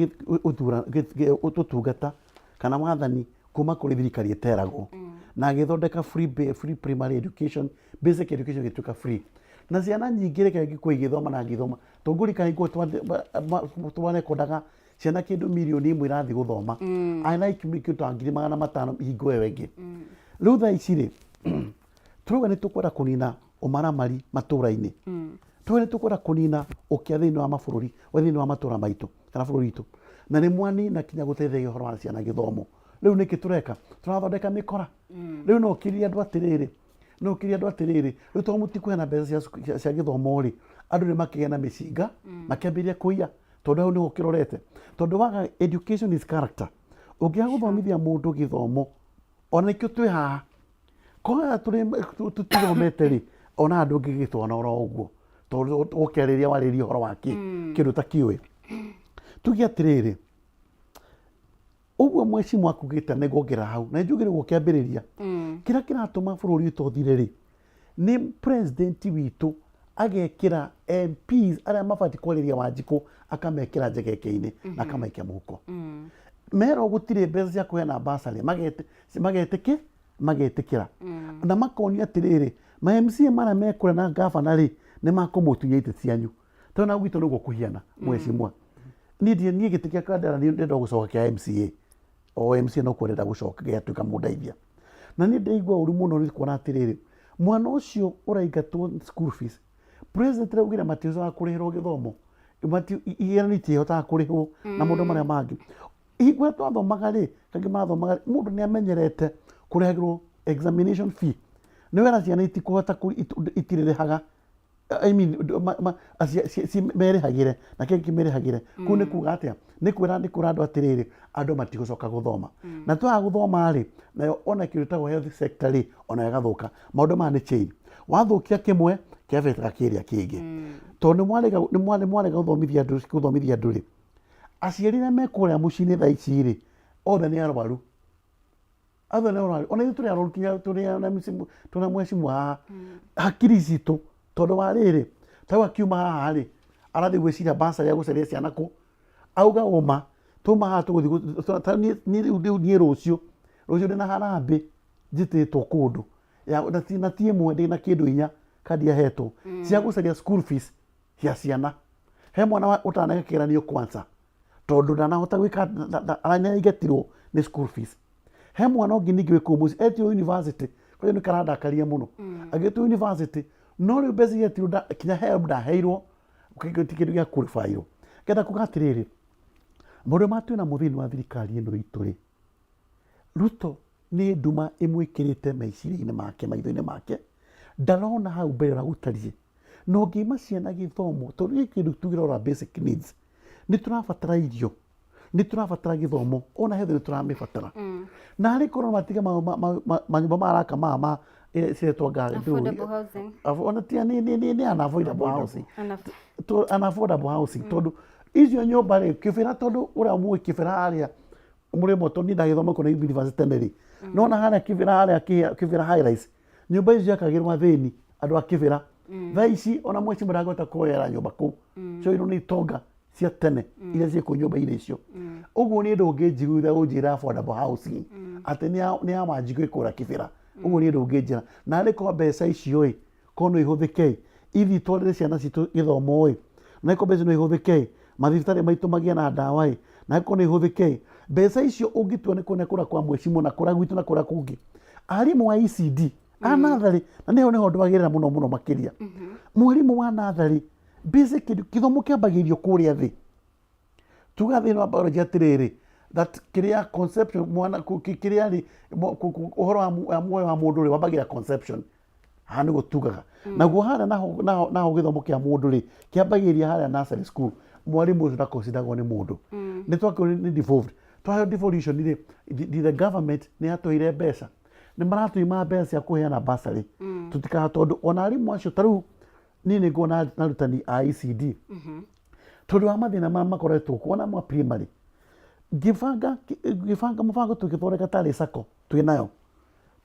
ũtungata kana wathani kuma kũrĩ thirikari ĩteragwo, na agĩthondeka free primary education, basic education gĩtuĩka free, na ciana nyingĩ reke ngĩkwo igĩthoma na ngĩthoma, tongũrikana igwo twarekondaga ciana kĩndũ mirioni 1 irathiĩ gũthoma, ana ikĩmĩkĩta 500,000 hingo ĩyo ĩngĩ. Rĩu thaa ici-rĩ, turauga nĩ tũkwenda kũnina ũmaramari matũra-inĩ, turauga nĩ tũkwenda kũnina ũkĩa thĩinĩ wa mabũrũri, thĩinĩ wa matũra maitũ kana bũrũri witũ, na nĩ mwanina kinya gũteithagia ũhoro wa ciana gĩthomo. Rĩu nĩkĩ tũreka? Tũrathondeka mĩkora. Rĩu no ũkĩrie andũ atĩrĩrĩ, rĩu tondũ mũtikũheana mbeca cia gĩthomo-rĩ, andũ nĩ makĩgĩa na mĩcinga, makĩambĩrĩria kũiya, tondũ hau nĩho ũkĩrorete. Tondũ waga education is character. Ũngĩaga gũthomithia mũndũ gĩthomo, ona nĩkĩo twĩ haha, kwaga tũtithomete-rĩ, ona andũ ũngĩgĩtwana oro ũguo, tondũ ũkĩarĩria warĩria ũhoro wa kĩndũ ta kĩũĩ. Tuge atĩrĩrĩ, ũguo mheshimiwa akugĩte nĩguongerera hau, na njugire gũkĩambĩrĩria, kĩrĩa kĩratũma bũrũri witũ ũthire-rĩ, nĩ president witũ agekĩra MPs arĩa mabatiĩ kwarĩria Wanjikũ, akamekĩra njegeke-inĩ na akamaikia mũhuko. Merwo gũtirĩ mbeca cia kũheana bursary, magetĩkĩra na makonio atĩrĩrĩ, ma MCA marĩa mekũrĩa na ngabana-rĩ, nĩ makũmũtunya itĩ cianyu. Tondũ na gwitũ nĩguo kũhiana mheshimiwa. Niĩ gĩtĩ gĩa Kandara ndĩrenda gũcoka kĩa MCA, o MCA no kwenda gũcoka gĩatuĩka mũndeithia. Na niĩ ndaigua ũru mũno nĩ kuona atĩrĩrĩ, mwana ũcio ũraingatwo school fees, president raugire matiũcaga kũrĩhĩrwo gĩthomo, igĩrani itihotaga kũrĩhwo na maũndũ marĩa mangĩ. Hingo ĩrĩa twathomaga-rĩ, kaingĩ mathomaga, mũndũ nĩ amenyerete kũrĩhagĩrwo examination fee. Nĩ wĩra ciana itikũhota itirĩrĩhaga, I mean, merĩhagĩre na kĩngĩ kĩmerĩhagĩre. Kũu nĩ kuga atĩa? Nĩ kwĩra andũ atĩrĩrĩ, andũ matigũcoka gũthoma. Na twaga gũthoma-rĩ, nayo ona kĩndũ gĩtagwo health sector-rĩ, ona gĩgathũka. Maũndũ maya nĩ chain. Wathũkia kĩmwe, kĩabĩtaga kĩrĩa kĩngĩ. Tondũ nĩ mwarega gũthomithia andũ-rĩ, aciari na mekuria mucini tha ici ri othe ni arwaru othe ni arwaru ona ithu arwaru kinya tuna mwecimu haha hakiri citu tondu wa riri tau akiuma haha ri arathi gwiciria basari ya guceria ciana ku auga uma tuma haha tuguthi ni rucio ndina harambe njititwo kundu na tie mwende na kindu inya kandi ahetwo cia gucaria school fees cia ciana he mwana utaneka kiranio kwanza tondu ndanahota gwika aranaigetirwo ni school fees he mwana ungi ningi wiku muci etio university kwa ni karadakaria muno agitwo university no riu mbeca yetirwo kinya help ndaheirwo kindu gia qualifyirwo kenda kugatiriri mundu matwina muthini wa thirikari ino itu ri Ruto ni nduma imwikirite meciria-ini make maitho-ini make ndarona hau mbere ra gutarie no ngima ciana githomo tondu giki kindu tugira ora basic needs ni turabatara irio ni turabatara githomo ona hethe ni turamibatara na ari korwo matiga manyumba maraka mama ciretwo ngari ona tia ni unavoidable housing unaffordable housing tondu icio nyumba ri kibira tondu uria mwe kibira haria murimo tondu ndagithoma kuna university neri nona haria kibira haria kibira high rise nyumba icio yakagirwa thini andu a kibira thaa ici ona mweci muragota kuoyera nyumba ku cio ino ni tonga cia tene iria ciä kå nyå-mba-inä icio å guo nä ndå ngä njiguitha gå njä ra affordable housing atä nä amanjigå ä kå ra kä bä ra å guo nä ndå ngä njä ra narä korwo mbeca icio ä korwo no ihå thä ke ithi twarä ciana citå gä thomo ä na korwo mbeca no ihå thä ke mathibitarä maitå magä na ndawa ä na korwo no ihå thä ke mbeca icio å ngä tua nä kå nekå ra kwa mwecimu na kå ra gwitå na kå ra kå ngä arimå wa ECD anatharä na nä ho nä ho ndwagä rä ra må no må no makä ria mwarimå wa natharä basic kithomo kiambagirio kuria thi tuga thini wa biology atiriri that kiria conception mwana kiria ri uhoro wa muoyo wa mundu ri wambagira conception hani gutugaga naguo hara naho githomo kia mundu ri kiambagiria hara nursery school mwarimu ucio ndakonsidagwo ni mundu ni twakwo ni devolved twayo devolution ri the government ni atoire mbeca ni maratuima mbeca cia kuheana bursary tutikaha tondu ona arimu acio taru nini ngona narutani a ECD tondu wa mathina ma makoretwo kuona mwa primary gibanga mubango tugithoreka tari sako twinayo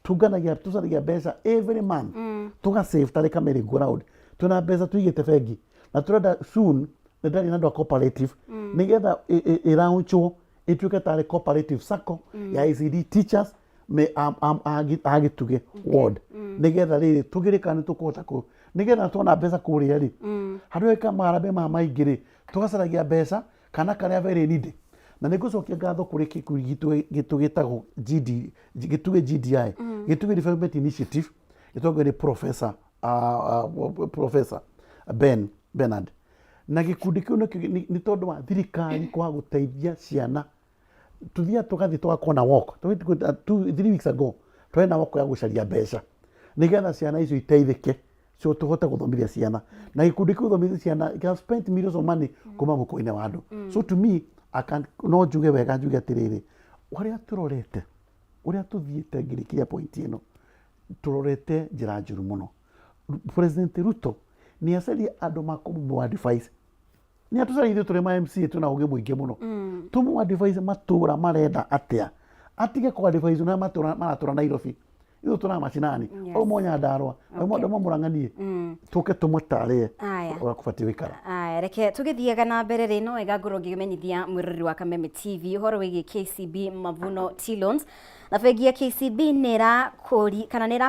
tunganagia tusaragia mbeca every month tuga save tari kameri go round tuna mbeca tuigite bengi na turenda soon ndari na ndo cooperative nigetha iraunchwo ituike tari cooperative sako ya ECD teachers me agituge ward nigetha riri tugirikane tukuhota ku nigetha twona mbeca kuria ri handu eka marambe ma maingi ri tugacaragia mbeca kana karia very needy na nigucokia ngatho kuri kikundi gitu gitagwo GDI gituge Development Initiative gitogwo ni Professor Bernard na gikundi kiu ni tondu wa thirikari kwa guteithia ciana tuthia tugathi twakona walk 3 weeks ago twena walk ya gucaria mbeca nigetha ciana icio iteithike cio tuhote guthomithia ciana na gikundi kiu thomithia ciana it has spent millions of money kuma muko-ini wa andu so to me no njuge wega njuge atiriri uria turorete uria tuthiite ngirikia point ino turorete njira njuru muno President Ruto ni acari andu makumwa advice ni atucariithie turi ma MC tuna uge muingi muno tumu advice matura marenda atia atige ko advice na matura maratura Nairobi ithu tuna macinani o monya ndarwa o mondo muranganie tuke tumutare wakufati wikara aya reke tugithiaga na mbere rino ega ngoro ngimenyithia mwiriri wa Kameme TV horo wigi KCB Mavuno Tea Loans na bengi ya KCB nera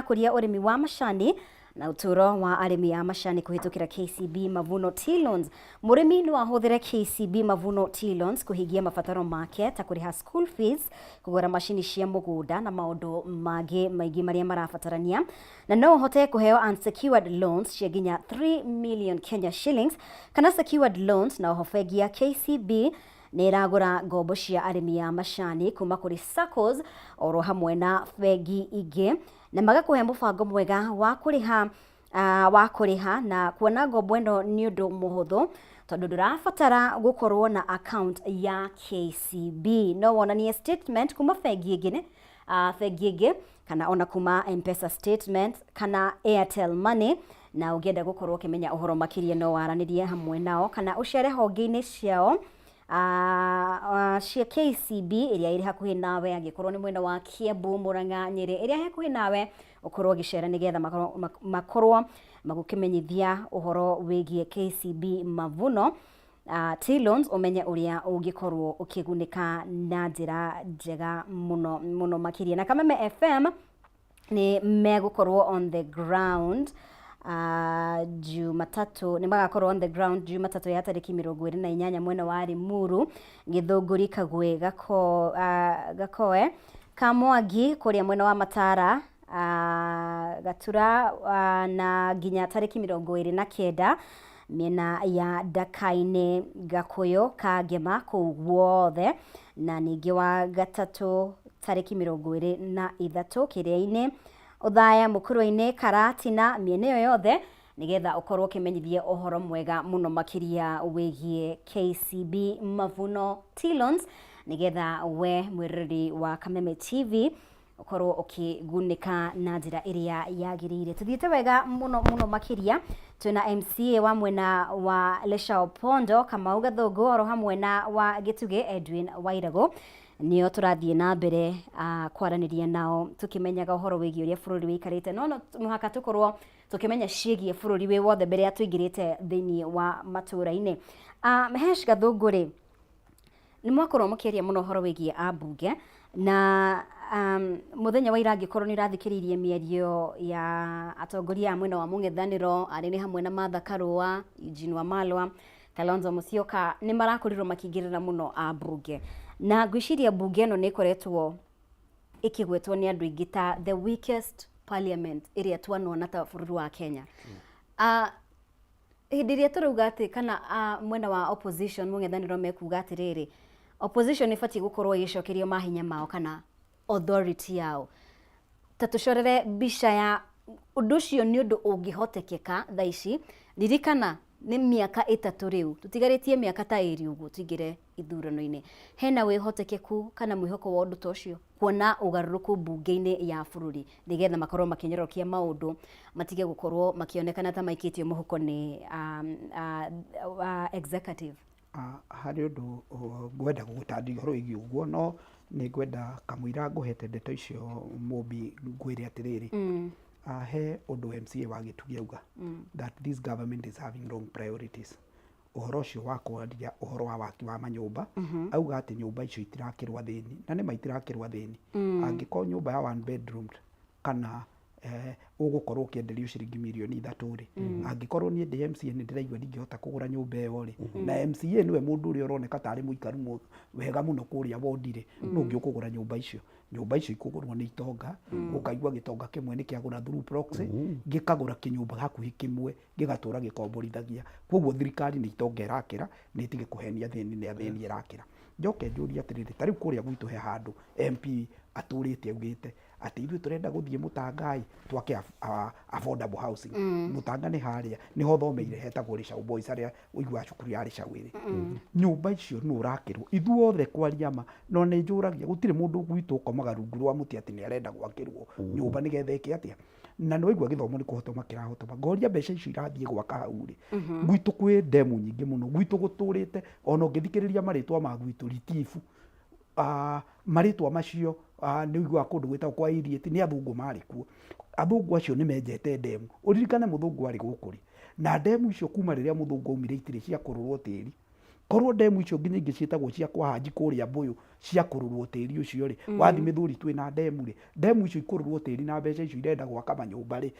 kuria urimi wa macani na uturo wa arimi a macani kuhitukira KCB Mavuno Tea Loans murimi no ahuthire KCB Mavuno Tea Loans kuhigia mabataro make ta kuriha school fees kugura mashini cia mugunda na maundu magi maigi maria marabatarania na no hote kuheo unsecured loans cia ginya 3 million Kenya shillings kana secured loans na bengi ya KCB nä ĩragũra ngombo cia arĩmi a macani kuma kũrĩ SACCOs oro hamwe na bengi ingĩ na magakũhe mũbango mwega wa kũrĩha na kuona ngombo ĩno nĩ ũndũ mũhũthũ tondũ ndũrabatara gũkorwo na account ya KCB no wonanie statement kuma bengi ĩngĩ kana ona kuma M-Pesa statement kana Airtel Money na ũngĩenda gũkorwo ũkĩmenya ũhoro makĩria no waranĩrie hamwe nao kana ũcere honge-inĩ ciao cia KCB iria iri hakuhi nawe angikorwo ni mwena wa Kiambu, Murang'a, Nyeri iria hakuhi nawe ukorwo gicera nigetha makorwo magukimenyithia uhoro wigie KCB Mavuno T-loans umenye uria ungikorwo ukigunika na njira njega muno makiria. Na Kameme FM ni megukorwo on the ground Jumatatu ni magakorwo on the ground Jumatatu ya tariki 28 mwena wa Limuru, Githunguri, Kagwe, Gakoe, Kamwangi kuria mwena wa Matara, Gatura na nginya tariki 29 miena ya Dakaine, Gakuyu, Kagema kuu guothe, na ningi wa gatatu tariki 23 Kiria-ini, Uthaya, Mukuru-ini, Karatina, miena iyo yothe nigetha ukorwo kimenyithie uhoro mwega muno makiria wigie KCB Mavuno T-loans nigetha we mwiriri wa Kameme TV ukorwo ukigunika na njira iria yagirire. Tuthiite wega muno makiria, twina MCA wa mwena wa Lesha Opondo, Kamau Gathungu, oro hamwe na wa Gituge Edwin Wairagu nio turathie na mbere kwaraniria nao tukimenyaga uhoro wigie uria bururi wikarite, no muhaka tukorwo tukimenya ciigie bururi wi wothe mbere ya tuingirite thiini wa matura-ini. Mahesh Gathungu ri ni mwakorwo mukiria muno uhoro wigie ambunge na muthenya wa ira angikorwo ni rathikiririe mierio ya atongoria a mwena wa mung'ethaniro arini hamwe na Martha Karua, Eugene Wamalwa, Kalonzo Musyoka ni marakorirwo makingirira muno ambunge, na gwiciria bunge no nikoretwo ikigwetwo ni andu ingi ta the weakest parliament iria twanona ta bururi wa Kenya. Hindi iria turuga ati kana mwena wa opposition mung'ethaniro mekuga atiriri opposition ifati gukorwo igicokerio mahinya mao kana authority yao. Tatucorere mbica ya undu ucio ni undu ungihotekeka thaa ici. Ririkana ni miaka 3 riu, tutigaritie miaka ta 2 uguo tuingire ithurano-ini. Hena wihotekeku kana mwihoko wa undu tocio kuona ugaruruku bunge-ini ya bururi nigetha makorwo makinyorokia maundu matige gukorwo makionekana ta maikitio muhuko ni executive. Hari undu ngwenda gugutandia horo igi uguo, no ni ngwenda kamwira nguhete ndeto icio mumbi ngwire atiriri he undu MCA wa Gituge auga that this government is having wrong priorities. Uhoro ucio wa kwaria uhoro wa waki wa manyumba auga ati nyumba icio itirakirwa thini, na ni maitirakirwa thini. Angiko nyumba ya 1 bedroom kana ugukorwo ukienderio ciringi mirioni 3 ri, angikorwo ni ndi MCA ni ndiraigwa ndingihota kugura nyumba iyo ri, na MCA niwe mundu uri uroneka tari muikaru wega muno kuria wodi ri, nungi ukugura nyumba icio ikugurwo ni itonga, ukaigwa gitonga kimwe ni kiagura through proxy, gikagura kinyumba hakuhi kimwe gigatura gikomborithagia. Koguo thirikari ni itonga irakira ni itige kuhenia thini ni athini irakira. Njoke njuria atiriri, tariu kuria gwitu he handu MP aturite augite ati ithu turenda guthie Mutangai twake affordable housing. Mutanga ni haria niho thomeire hetagwo Rishaw Boys aria uigwa cukuru ya Rishaw iri. Nyumba icio no urakirwo ithu othe kwariama, no ni njuragia gutire mundu gwitu ukomaga rungu rwa muti ati ni arenda gwakirwo nyumba nigetha iki atia. Na no igwa githomo ni kuhotoma kirahotoma ngoria mbeca icio irathie gwaka hau ri. Gwitu kwi demu nyingi muno, gwitu guturite ona ngithikiriria maritwa ma gwitu Litifu maritwa macio ni igwa kundu gwita kwa Irieti ni athungu mari kuo. Athungu acio ni menjete demu, uririkane muthungu ari gukuri na demu icio kuma riria muthungu aumire itire cia kururwo tiri. Korwo demu icio nginya ingi cietagwo cia kwa Haji kuria Mbuyu cia kururwo tiri ucio ri, wathi Mithuri twina demu ri, demu icio ikururwo tiri na mbeca icio irenda gwaka manyumba ri,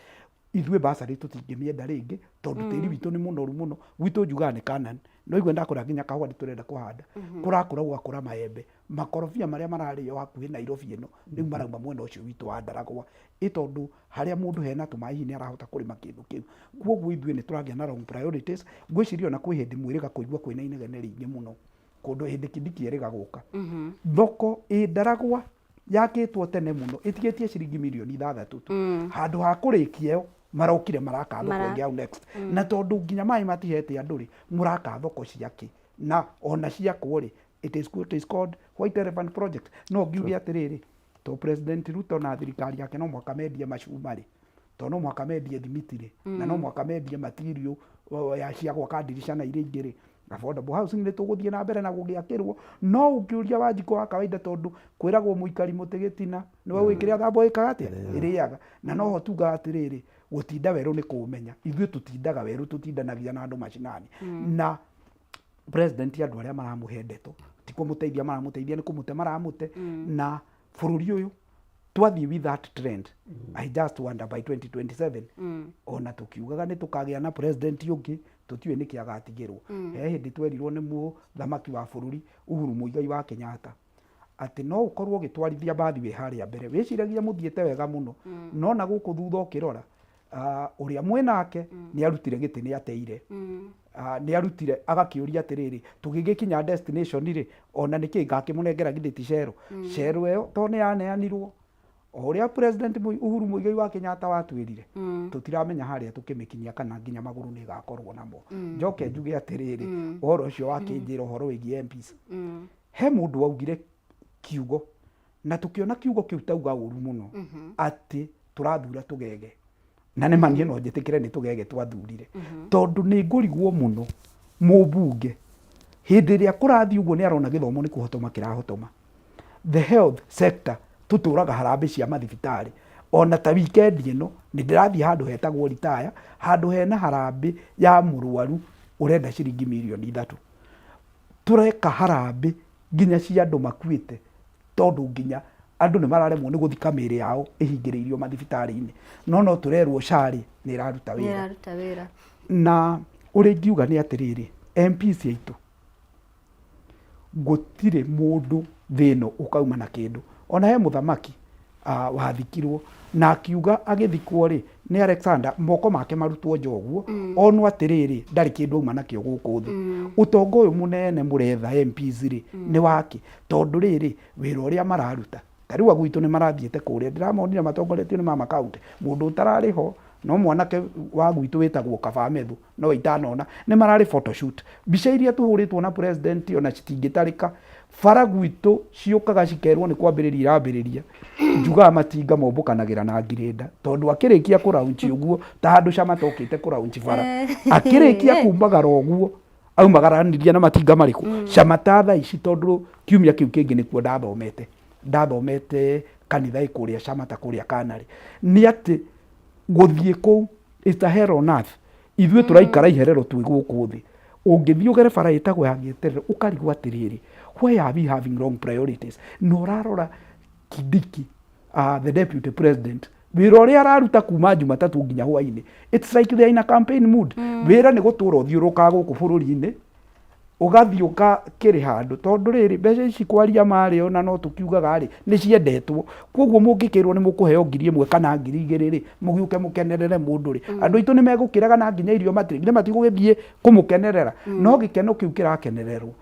ithwe basari tutingimienda ringi tondu tiri witu ni munoru muno. Gwitu njuga ni Canaan, no igwe ndakura nginya kahua nditurenda kuhanda, kurakura gwakura maembe, makorofia maria marario hakuhi Nairobi ino ni marauma mwena ucio witu wa Ndaragwa itondu haria mundu hena tumaihi ni arahota kurima kindu kiu. Koguo ithwe ni turagia na wrong priorities. Ngwiciria na kwi hindi mwiriga kuigwa kwina inegene ringi muno kundu hindi kidiki eriga guka. Thoko Ndaragwa yakitwo tene muno itigetie ciringi mirioni 6 tu handu ha kurikia marokire maraka thoko ngia next na tondu nginya mai matihete andu ri muraka thoko ciake na ona ciakwo ri it is called White Elephant Project. No ngiuge atiriri to President Ruto na thirikari yake no mwaka mendie macuma ri, to no mwaka mendie thimiti ri, na no mwaka mendie material ya cia gwaka ndirisha na iria ingĩ ri, affordable housing nĩ tũgũthiĩ na mbere na gũgĩakĩrwo, no ũkĩũria Wanjikũ wa kawaida tondũ kwĩragwo mũikari mũtĩ gĩtina nĩwe wĩkĩrĩa thambo ĩkaga atĩa ĩrĩaga, na noho tugaga atĩrĩrĩ gũtinda werũ nĩ kũũmenya, ithuĩ tũtindaga werũ tũtindanagia na andũ macinani na president andũ arĩa maramũhe ndeto ti kũmũteithia maramũteithia nĩ kũmũte maramũte na bũrũri ũyũ twathiĩ with that trend I just wonder by 2027 ona tũkiugaga nĩ tũkagĩa na president ũngĩ tũtiũĩ nĩkĩ agatigĩrwo. He hĩndĩ twerirwo nĩ mũthamaki wa bũrũri Uhuru Muigai wa Kenyatta atĩ no ũkorwo ũgĩtwarithia mbathi wĩ harĩa mbere wĩciragia mũthiĩte wega mũno, no na gũkũ thutha ũkĩrora ũrĩa mwĩnake nĩ arutire gĩtĩ nĩ ateire, nĩ arutire agakĩũria atĩrĩrĩ tũgĩgĩkinya destination rĩ ona nĩkĩ ngakĩmũnengera githĩ ti cero ĩyo to nĩ yaneanirwo ũrĩa president Uhuru Muigai wa Kenyatta watwĩrire tũtiramenya harĩa tũkĩmĩkinyia kana nginya magũrũ nĩ gakorwo namo. Njoke njuge atĩrĩrĩ ũhoro ũcio wakĩnjĩra ũhoro wĩgiĩ MPs, he mũndũ waugire kiugo na tũkĩona kiugo kĩu tauga ũru mũno atĩ tũrathura tũgege, na nĩ manie no njĩtĩkĩre nĩ tũgege twathurire tondũ nĩ ngũrigwo mũno mũmbunge hĩndĩ ĩrĩa kũrathiĩ ũguo nĩ arona gĩthomo nĩ kũhotoma kĩrahotoma, the health sector tuturaga harambĩ cia mathibitarĩ ona ta weekend ĩno nĩ ndĩrathiĩ handũ hetagwo retire handũ hena harambĩ ya mũrwaru ũrenda ciringi mirioni 3 tureka harambĩ nginya cia andũ makuĩte tondũ nginya andũ nĩ mararemwo nĩ gũthika mĩĩrĩ yao ĩhingĩrĩirio mathibitarĩ-inĩ, no tũrerwo SHA nĩ ĩraruta wĩra na ũrĩa ingiuga nĩ atĩrĩrĩ MPs aitũ gũtirĩ mũndũ thĩno ũkauma na kĩndũ. Ona he mũthamaki wathikirwo na akiuga agĩthikwo rĩ nĩ Alexander moko make marutwo njoguo onwo atĩrĩrĩ ndarĩ kĩndũ auma nakĩo gũkũ thĩ. Ũtonga ũyũ mũnene mũretha MPs rĩ nĩ wake tondũ rĩrĩ wĩra ũrĩa mararuta tarĩu agwitũ nĩ marathiĩte kũrĩa ndĩramonire matongoretio nĩ mama kaunti mũndũ ũtararĩ ho no mwanake wa gwitũ wĩtagwo Kabamethu no itanona nĩ mararĩ photoshoot mbica iria tũhũrĩtwo na president ona citingĩtarĩka bara gwitũ ciũkaga cikerwo nĩ kwambĩrĩria irambĩrĩria njugaga matinga mombũkanagĩra na ngirĩnda tondũ akĩrĩkia kũraunchi ũguo ta handũ Chama tokĩte kũraunchi bara akĩrĩkia kumagara ũguo aumagaraniria na matinga marĩkũ Chama ta thaa ici tondũ kiumia kĩu kĩngĩ nĩkuo ndathomete kanitha kũrĩa Chama ta kũrĩa Kanarĩ nĩ atĩ gũthiĩ kũu it's a hell on earth. Ithuĩ tũraikara iherero twĩ gũkũ thĩ ũngĩthiĩ ũgere bara ĩtagwo ya Gĩterere ũkarigwo atĩrĩrĩ why are we having wrong priorities? No rarora Kindiki the deputy president wĩra ũrĩa araruta kuma Jumatatu nginya hwainĩ it's like they are in a campaign mood. Wĩra nĩ gũtũra ũthiũrũkaga gũkũ bũrũri-inĩ ũgathiĩ ũkakĩrĩ handũ tondũ rĩrĩ mbeca ici kwaria marĩo na no tũkiugaga rĩ nĩ ciendetwo koguo mũngĩkĩrwo nĩ mũkũheo 1,000 kana 2,000 rĩ mũgiũke mũkenerere mũndũ rĩ andũ aitũ nĩ megũkĩraga na nginya irio matigũgĩthiĩ kũmũkenerera no gĩkeno kĩu kĩrakenererwo.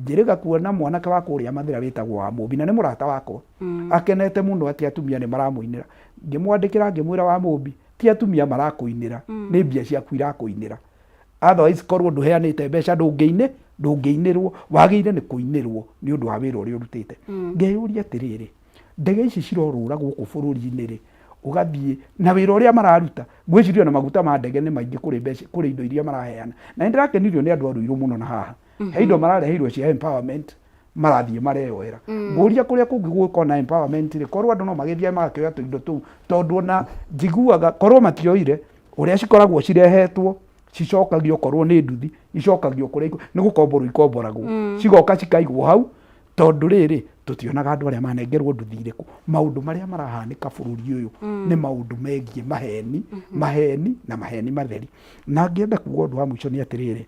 Njĩrĩga kuona mwanake wa kũrĩa Mathĩra wĩtagwo wa Mũmbi na nĩ mũrata wakwa akenete mũno atĩ atumia nĩ maramũinĩra ngĩmwandĩkĩra ngĩmwĩra wa Mũmbi ti atumia marakũinĩra nĩ mbia ciaku irakũinĩra otherwise korwo ndũheanĩte mbeca ndũngĩinĩrwo wagĩire nĩ kũinĩrwo nĩ ũndũ wa wĩra ũrĩa ũrutĩte. Ngeyũria atĩrĩrĩ ndege ici cirorũra gũkũ bũrũri-inĩ rĩ ũgathiĩ na wĩra ũrĩa mararuta gwĩcirio na maguta ma ndege nĩ maingĩ kũrĩ indo iria maraheana na nĩndĩrakenirio nĩ andũ arũirũ mũno na haha he indo marareheirwo cia empowerment marathiĩ mareyoera ngũria kũrĩa kũngĩ gũkorwo na empowerment rĩ korwo andũ no magĩthiĩ magakĩoya tũindo tũu tondũ na njiguaga korwo matioire ũrĩa cikoragwo cirehetwo cicokagio korwo nĩ nduthi icokagio kũrĩa nĩ gũkomborwo ikomboragwo cigoka cikaigwo hau tondũ rĩrĩ tũtionaga andũ arĩa manengerwo nduthi irĩkũ. Maũndũ marĩa marahanĩka bũrũri ũyũ nĩ maũndũ megiĩ maheni na maheni matheri. Na ngĩenda kuuga ũndũ wa mũico nĩ atĩrĩrĩ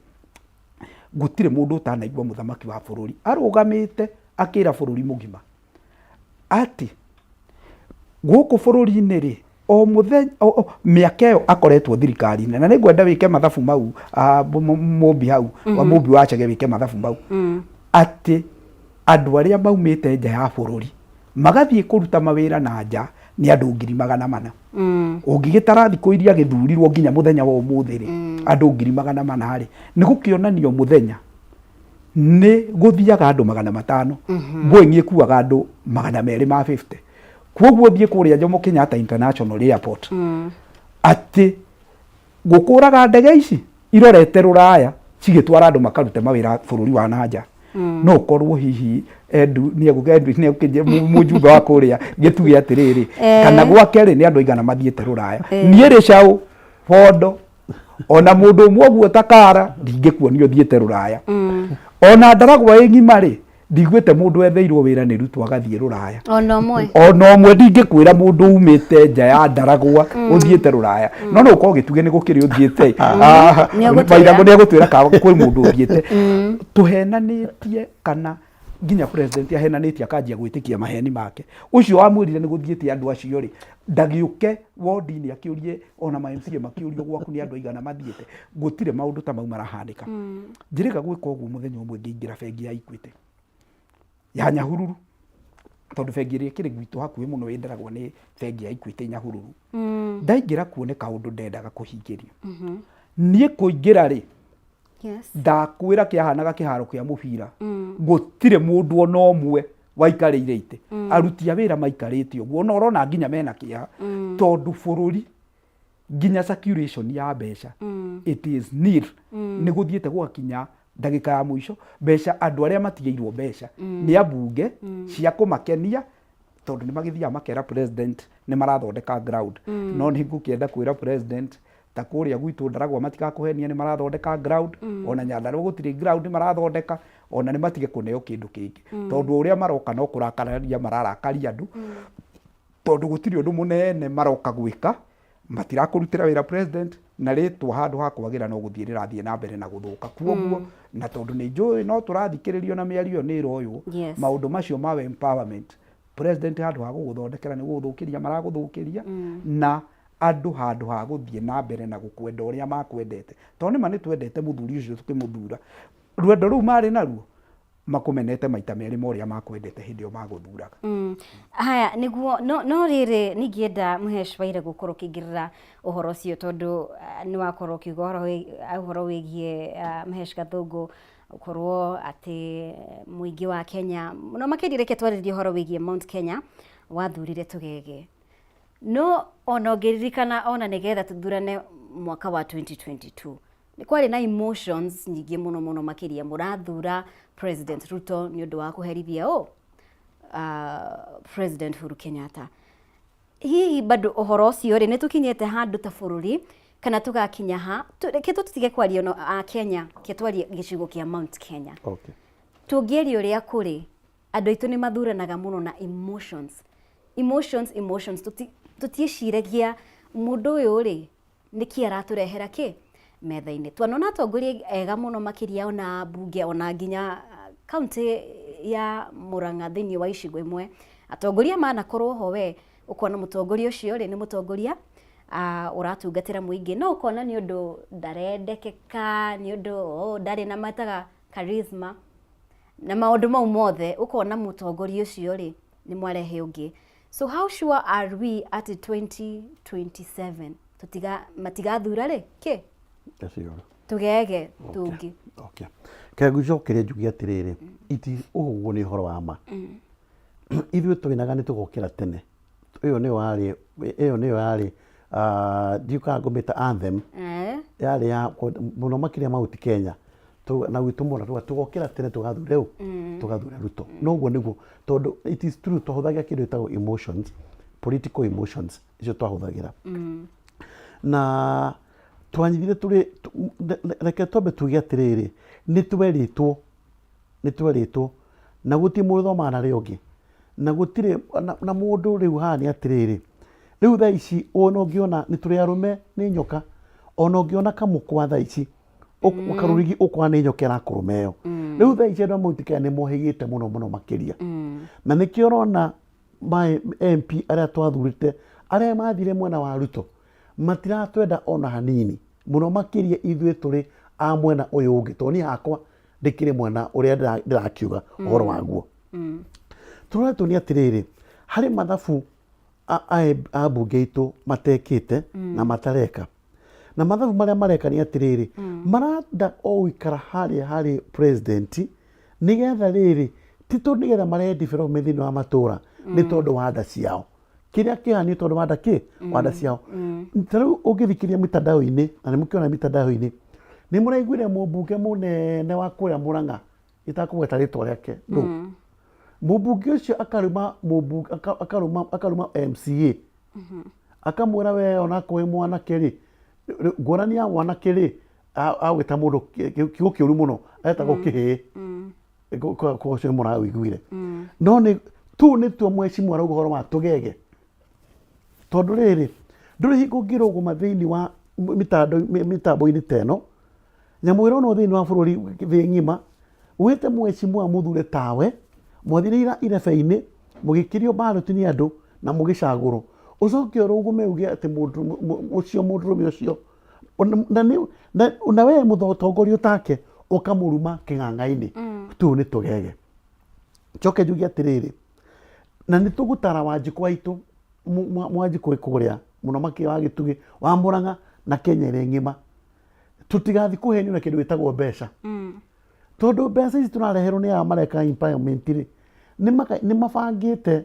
gũtirĩ mũndũ ũtanaigua mũthamaki wa bũrũri arũgamĩte akĩra bũrũri mũgima atĩ gũkũ bũrũri-inĩ rĩ o mũthenya mĩaka ĩyo akoretwo thirikari-inĩ na nĩngwenda wĩke mathabu mau Mũmbi hau wa Mũmbi wa Chege wĩke mathabu mau atĩ andũ arĩa maumĩte nja ya bũrũri magathiĩ kũruta mawĩra na nja nĩ andũ 400,000 ũngĩgĩtara thikũ iria gĩthurirwo nginya mũthenya wa ũmũthĩ rĩ andũ 400,000 rĩ nĩ gũkĩonanio mũthenya nĩ gũthiaga andũ 500 Boeing ĩkuaga andũ 250 kwoguo thiĩ kũrĩa Jomo Kenyatta International Airport atĩ gũkũraga ndege ici irorete rũraya cigĩtwara andũ makarute mawĩra bũrũri wa nanja no ũkorwo hihi Edu nĩegũkĩnjĩra mũjumbe wa kũrĩa gĩtuge atĩrĩrĩ kana gwake rĩ nĩ andũ aigana mathiĩte rũraya niĩ rĩ caũ pondo ona mũndũ ũmwe ũguo takara ndingĩkuonio thiĩte rũraya ona Ndaragwa ĩng'ima rĩ ndigwĩte mũndũ etheirwo wĩra nĩ Ruto agathiĩ rũraya ona ũmwe ndingĩkwĩra mũndũ umĩte nja ya Ndaragwa ũthiĩte rũraya no no ũkorwo gĩtuge nĩ gũkĩrĩ ũthiĩte Wairagũ nĩ egũtwĩra kwĩ mũndũ ũthiĩte tũhenanĩtie kana nginya president ahenanĩtie akanjia gwĩtĩkia maheni make ũcio wamwĩrire nĩ gũthiĩte andũ acio rĩ ndagĩũke wodi-inĩ akĩũrie ona ma MCA makĩũrio gwaku nĩ andũ aigana mathiĩte gũtirĩ maũndũ ta mau marahanĩka njĩrĩga gwĩka ũguo mũthenya ũmwe ngĩingĩra bengi ya Equity ya Nyahururu tondũ bengi ĩrĩa ĩkĩrĩ gwitũ hakuhĩ mũno ĩnderagwo nĩ bengi ya Equity Nyahururu ndaingĩra kuo nĩ kaũndũ ndendaga kũhingĩrio niĩ kũingĩra rĩ ndakwĩra kĩahanaga kĩharo kĩa mũbira gũtirĩ mũndũ ona ũmwe waikarĩire itĩ aruti a wĩra maikarĩte ũguo no ũrona nginya mena kĩeha tondũ bũrũri nginya circulation ya mbeca it is nil nĩ gũthiĩte gwakinya ndagĩka ya mũico mbeca andũ arĩa matigĩirwo mbeca nĩ ambunge cia kũmakenia tondũ nĩ magĩthiaga makera president nĩ marathondeka ground no nĩ ngũkĩenda kwĩra president ta kũrĩa gwitũ Ndaragwa matigakũhenia nĩ marathondeka ground ona Nyandarua gũtirĩ ground marathondeka ona nĩ matige kũneo kĩndũ kĩngĩ tondũ ũrĩa maroka no kũrakararia mararakaria andũ tondũ gũtirĩ ũndũ mũnene maroka gwĩka matirakũrutĩra wĩra president na rĩtwa handũ ha kwagĩra no gũthiĩ rĩrathiĩ na mbere na gũthũka kuoguo na tondũ nĩ njũĩ no tũrathikĩrĩrio na mĩario nĩ ĩroywo maũndũ macio ma empowerment president handũ ha gũgũthondekera nĩ gũgũthũkĩria maragũthũkĩria na andũ handũ ha gũthiĩ na mbere na gũkwenda ũrĩa makwendete tondũ nĩma nĩ twendete mũthuri ũcio tũkĩmũthura rwendo rũu marĩ naruo makũmenete maita merĩ ma ũrĩa makwendete hĩndĩ ĩyo magũthuraga haya nĩguo no rĩrĩ ningĩenda Mũhesh Wairagũ gũkorwo ũkĩingĩrĩra ũhoro ũcio tondũ nĩ wakorwo ũkiuga ũhoro wĩgiĩ Mũhesh Gathũngũ ũkorwo atĩ mũingĩ wa Kenya no makĩria reke twarĩrie ũhoro wĩgiĩ Mount Kenya wathurire Tũgege no ona ũngĩririkana ona nĩgetha tũthurane mwaka wa 2022 nĩ kwarĩ na emotions nyingĩ mũno makĩria mũrathura President Ruto nĩ ũndũ wa kũherithia President Uhuru Kenyatta hihi bado ũhoro ũcio rĩ nĩ tũkinyĩte handũ ta bũrũri kana tũgakinya ha reke tũtige kwaria no Kenya ketwarie gĩcigo kĩa Mount Kenya tũngĩerio ũrĩa kũrĩ andũ aitũ nĩ mathuranaga mũno na emotions tutiĩciragia mũndũ ũyũ rĩ nĩkĩ aratũrehera kĩ metha-inĩ twanona atongoria ega mũno makĩria ona mbunge ona nginya kaunti ya Murang'a thĩinĩ wa icigo imwe atongoria manakorwo ho we ũkona mũtongoria ũcio rĩ nĩ mũtongoria ũratungatĩra mũingĩ no ũkona nĩ ũndũ ndarendekeka nĩ ũndũ ndarĩ na mataga charisma na maũndũ mau mothe ũkona mũtongoria ũcio rĩ nĩ mwarehe ũngĩ so how sure are we at 2027 matigathura rĩ kĩ Tũgege tũngĩ kegũcokeria njuge atĩrĩrĩ iti ũguo nĩ ũhoro wa ma ithuĩ twĩnaga nĩ tũgokĩra tene ĩyo nĩyo yarĩ ndiũkaga ngũmĩta anthem yarĩ ya mũno makĩria Mount Kenya na gwitũ mũno tũgokĩra tene tũgathure Ruto noguo nĩguo tondũ it is true twahũthagĩra kĩndũ gĩtagwo emotions political emotions icio twahũthagĩra na twanyithire tũrĩ reke twambe tuge atĩrĩrĩ nĩ twerĩtwo na gũtirĩ mũndũ thomaga na rĩo ũngĩ na gũtirĩ na mũndũ rĩu haha nĩ atĩrĩrĩ rĩu thaa ici ona ũngĩona nĩ tũrĩ arũme nĩ nyoka ona ũngĩona kamũkwa thaa ici karũrigi ũkwa nĩ nyoka ĩrakũrũma ĩyo rĩu thaa ici andũ a Mount Kenya nĩ mohĩgĩte mũno makĩria na nĩkĩo ũrona MP arĩa twathurĩte arĩa mathire mwena wa Ruto matiratwenda ona hanini mũno makĩria ithuĩ tũrĩ a mwena ũyũ ũngĩ tondũ niĩ hakwa ndĩkĩrĩ mwena ũrĩa ndĩrakiuga ũhoro waguo tũroretwo nĩ atĩrĩrĩ harĩ mathabu a mbunge itũ matekĩte na matareka na mathabu marĩa mareka nĩ atĩrĩrĩ marenda o gũikara harĩ president nĩgetha rĩrĩ ti tondũ nĩgetha maredevelop thĩinĩ wa matũũra nĩ tondũ wa nda ciao kĩrĩa kĩhana nĩ tondũ wa nda ciao tarĩu ũngĩthikĩria mitandao-inĩ na nĩ mũkĩona mitandao-inĩ nĩ mũraiguire mũmbunge mũnene wa kũrĩa Mũrang'a itakũgweta rĩtwa rĩake no mũmbunge ũcio akaruma MCA akamwĩra we ona kwĩ mwanake rĩ ngũrani ya mwanake rĩ agwĩta mũndũ kiugo kĩũru mũno etagwo kĩhĩ kũcio mũrawĩiguire no nĩ tu nĩtuo mheshimiwa arauga ũhoro wa tũgege tondũ rĩrĩ ndũrĩ hingo ngĩrũgama thĩinĩ wa mitambo-inĩ teno nyamwĩra ono thĩinĩ wa bũrũri thĩ ng'ima wĩte mheshimiwa mũthure tawe mwathire irebe-inĩ mũgĩkĩrio ballot nĩ andũ na mũgĩcagũrwo ucoke ũrũgume uge atĩ ũcio mũndũrũme ũcio na we mũtongoria ũtake ũkamũruma kĩng'ang'a-inĩ tu nĩ tũgege njoke njuge atĩrĩrĩ na nĩ tũgũtara Wanjikũ aitũ Mwanjikũ kũrĩa mũno makĩria wa Gĩtugĩ wa Mũrang'a na Kenya ĩrĩ ng'ima tũtigathi kũhenio na kĩndũ gĩtagwo mbeca tondũ mbeca ici tũrareherwo nĩ aya mareka empowerment rĩ nĩ mabangĩte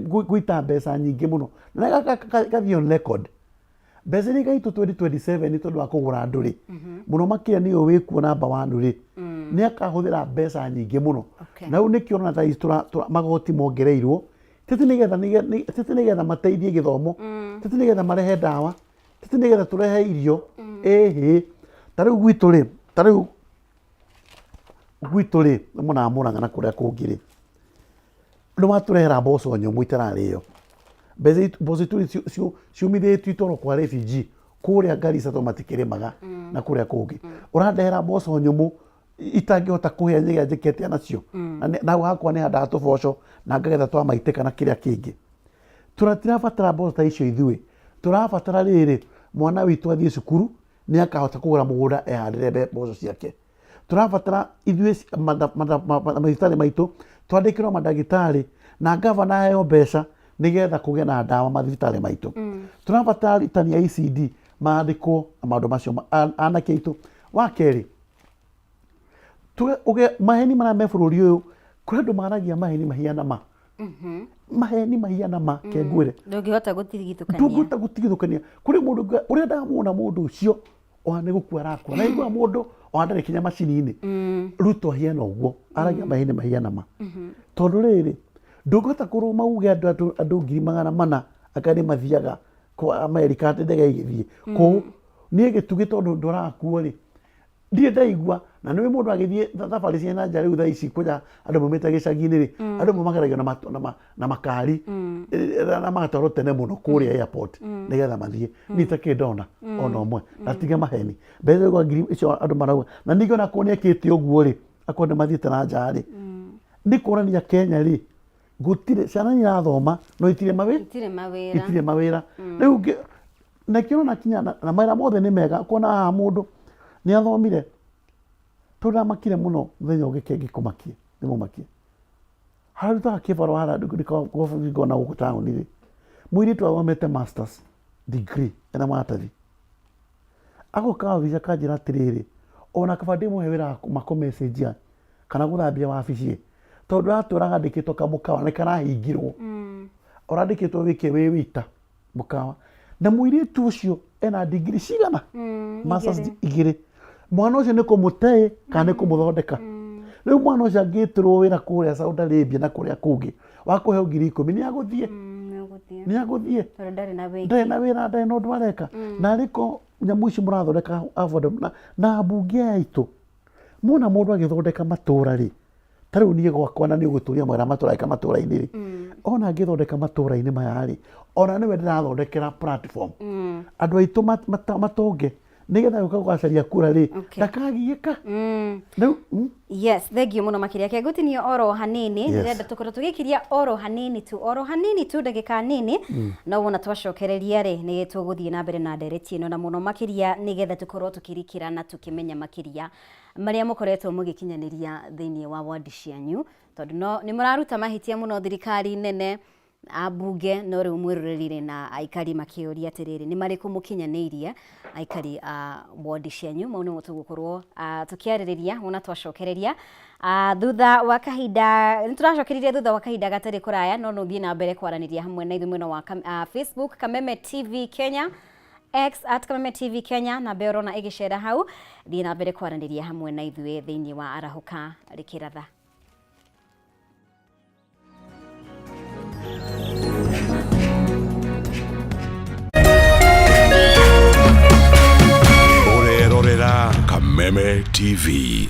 gũita mbeca nyingĩ mũno na gathiĩ on record mbeca iria igaitwo 2027 tondũ wa kũgũra andũ rĩ mũno makĩria nĩyo wĩkuo namba 1 rĩ nĩ akahũthĩra mbeca nyingĩ mũno na rĩu nĩkĩo ona thaa ici magoti mongereirwo tete nĩgetha mateithie gĩthomo tete nĩgetha marehe ndawa tete nĩgetha tũrehe irio ĩhĩ ta rĩu gwitũ rĩ mũna Mũrang'a na kũrĩa kũngĩ rĩ nĩ matũrehera mboco nyũmũ itararĩo mboco ciumithĩtio itwarwo kwa refugee kũrĩa Garissa tondũ matikĩrĩmaga na kũrĩa kũngĩ ũrandehera mboco nyũmũ itangĩhota kũhĩa nyĩga njĩkĩte nacio na hakwa nĩ handaga tũboco na ngagetha twa maitĩ kana kĩrĩa kĩngĩ tũratirabatara mboco ta icio ithuĩ tũrabatara rĩrĩ mwana witũ athiĩ cukuru nĩ akahota kũgũra mũgũnda ehandĩre mboco ciake tũrabatara ithuĩ mathibitarĩ maitũ twandĩkĩrwo mandagĩtarĩ na ngavana aheo mbeca nĩgetha kũgĩa na ndawa mathibitarĩ maitũ tũrabatara arutani a ECD maandĩkwo maũndũ macio anake aitũ wa kerĩ maheni marĩa me bũrũri ũyũ kũrĩ andũ maragia maheni mahiana ma maheni mahiana ma kengwĩre ndũngĩhota gũtigithũkania kũrĩ mũndũ ũrĩa ndamwona mũndũ ũcio ona nĩ gũkua arakua na igua mũndũ ona ndarĩ kinya macini-inĩ Ruto hiana ũguo aragia maheni mahiana ma tondũ rĩrĩ ndũngĩhota kũrũma uge andũ 400,000 akarĩ mathiaga kwa Amerika atĩ ndege igĩthiĩ kũu niĩ Gĩtugĩ tondũ ndũrakuo rĩ ndiĩ ndaigua na nĩwe mũndũ agĩthiĩ thabarĩ cia na nja rĩu thaa ici kũja andũ maumĩte gĩcagi-inĩ rĩ andũ mageragio na makari na magatwarwo tene mũno kũrĩa airport nĩgetha mathiĩ niĩ itakĩrĩ ndona ona ũmwe na tige maheni mbeca igwa ngiri icio andũ marauga na ningĩ ona korwo nĩekĩte ũguo rĩ akorwo nĩmathiĩte na nja rĩ nĩ kuonania Kenya rĩ gũtirĩ ciana irathoma no itirĩ mawĩra rĩu nakĩo na kinya na mawĩra mothe nĩ mega kuona haha mũndũ nĩ athomire tũramakire mũno mũthenya ũgĩkĩ ngĩkũmakie nĩ mũmakie harutaga kĩbaro hara ngona gũkũ taũni rĩ mũirĩtu athomete masters degree ena maratathi agoka wabici akanjĩra atĩrĩrĩ ona kaba ndĩmũhe wĩra makomecĩnjia kana gũthambia wabici tondũ ratũraga ndĩkĩtwo kamũkawa nĩ karahingirwo ũrandĩkĩtwo wĩke wĩ wĩita mũkawa na mũirĩtu ũcio ena degree cigana masters 2 mwana ũcio nĩ kũmũtee kana nĩ kũmũthondeka rĩu mwana ũcio angĩtĩrwo wĩra kũrĩa Saudi Arabia na kũrĩa kũngĩ wa kũheo 10,000 nĩ agũthiĩ ndarĩ na wĩra ndarĩ na ũndũ areka na arĩko nyamũ ici mũrathondeka na ambunge aitũ mona mũndũ agĩthondeka matũra rĩ ta rĩu niĩ gwakwa na nĩ ũgũtũria mwera matũra eka matũra-inĩ rĩ ona angĩthondeka matũra-inĩ maya rĩ ona nĩwe ndĩrathondekera platform andũ aitũ matonge nĩgetha gũka gũcaria kura rĩ ndakagiĩka yes thengio mũno makĩria kĩa gũtinia oro hanini ndĩrenda tũkorwo tũgĩkiria oro hanini tu ndagĩka nini no wona twacokereria rĩ nĩ tũgũthiĩ na mbere na ndereti ĩno na mũno makĩria nĩgetha tũkorwo tũkĩrikĩra na tũkĩmenya makĩria marĩa mũkoretwo mũgĩkinyanĩria thĩinĩ wa wadi cianyu tondũ nĩ mũraruta mahĩtia mũno thirikari nene ambunge no rĩu mwĩroreri na aikari makĩũria atĩrĩrĩ nĩ marĩkũ mũkinyanĩirie aikari a wadi cianyu mau nĩmo tũgũkorwo tũkĩarĩrĩria wona twacokereria thutha wa kahinda nĩ tũracokeririe thutha wa kahinda gatarĩ kũraya no thiĩ na mbere kwaranĩria hamwe na ithuĩ mwena wa Facebook Kameme TV Kenya X @Kameme TV Kenya na Beorona igicera hau thiĩ na mbere kwaranĩria hamwe na ithuĩ thĩinĩ wa Arahũka Rĩkĩratha. Urerorera Kameme TV.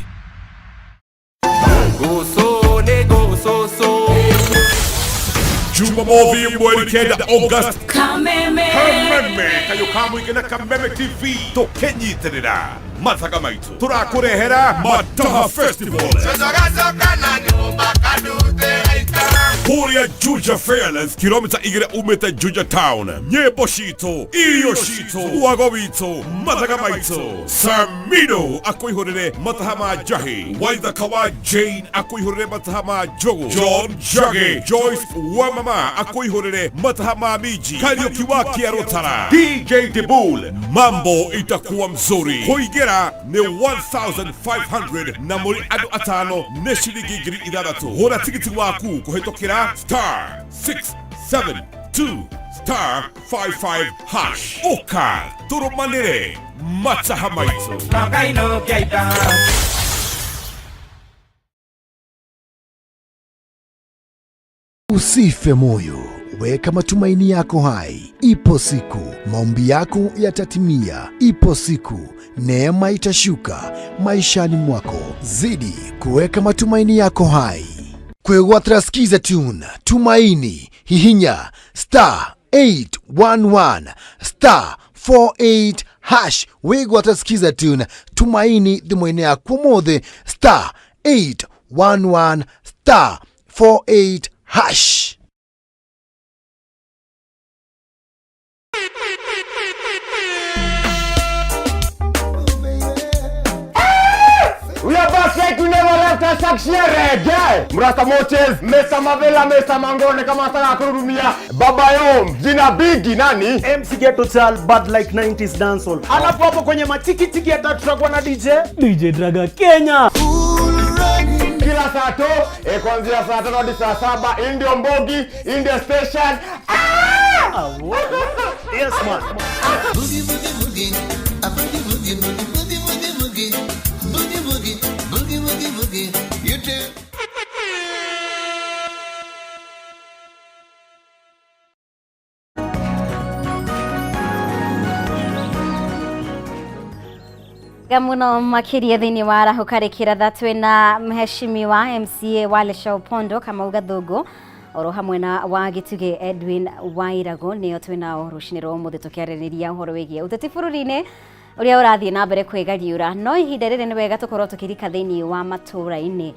Jumamosi mwezi kenda August Kameme kayo kamwike na Kameme TV tukenyitirira mathaga maitu turakurehera Mataha Festival Huria Juja Fairlands kilomita igire umete Juja Town nyebo shito iyo shito uago wito mathaga maitu Samido akuihurire Mataha Majahi Waitha Kawa Jane akuihurire Mataha Majogo John Jage Joyce Wamama akuihurire Mataha Mamiji Karaoke wa Kiarotara DJ Debul mambo itakuwa mzuri kuigera ni 1500 na muri adu atano ne shilingi ngiri ithathatu hura tigiti waku kuhetokera *672*55# uka turumanire Mataha maitu Usife moyo, weka matumaini yako hai. Ipo siku maombi yako yatatimia. Ipo siku neema itashuka maishani mwako. Zidi kuweka matumaini yako hai. Kwegwatira skiza tune tumaini hihinya *811 *48# wegwatira skiza tune tumaini thimũ-inĩ yaku ũmũthĩ *811 *48#. We are back like we never left us action reggae. Mrasta Moches, Mesa Mavela, Mesa Mangone kama nataka kurudumia. Baba Yom, jina bigi nani? MC Ghetto Chal, bad like 90s dancehall. Alafu hapo kwenye matiki tiki ya tutakuwa na DJ Draga Kenya. Kila saa to, kuanzia saa 5 hadi saa 7 Indio Mbogi, India Station. Yes man. Boogie boogie boogie, a boogie boogie boogie boogie boogie boogie, boogie boogie boogie boogie boogie, you too. Gamuno makiria thĩinĩ wa Arahũka Rĩkĩratha twĩna mheshimiwa MCA wa Lesha Opondo Kamau Gathũngũ oro hamwe na wa Gĩtugĩ Edwin Wairago nĩo twĩnao rũcinĩ rwa ũmũthĩ tũkĩarĩrĩria ũhoro wĩgiĩ ũteti bũrũri-inĩ ũrĩa ũrathiĩ na mbere kwĩgariũra. No ihinda rĩrĩ nĩ wega tũkorwo tũkĩrika thĩinĩ wa matũũra-inĩ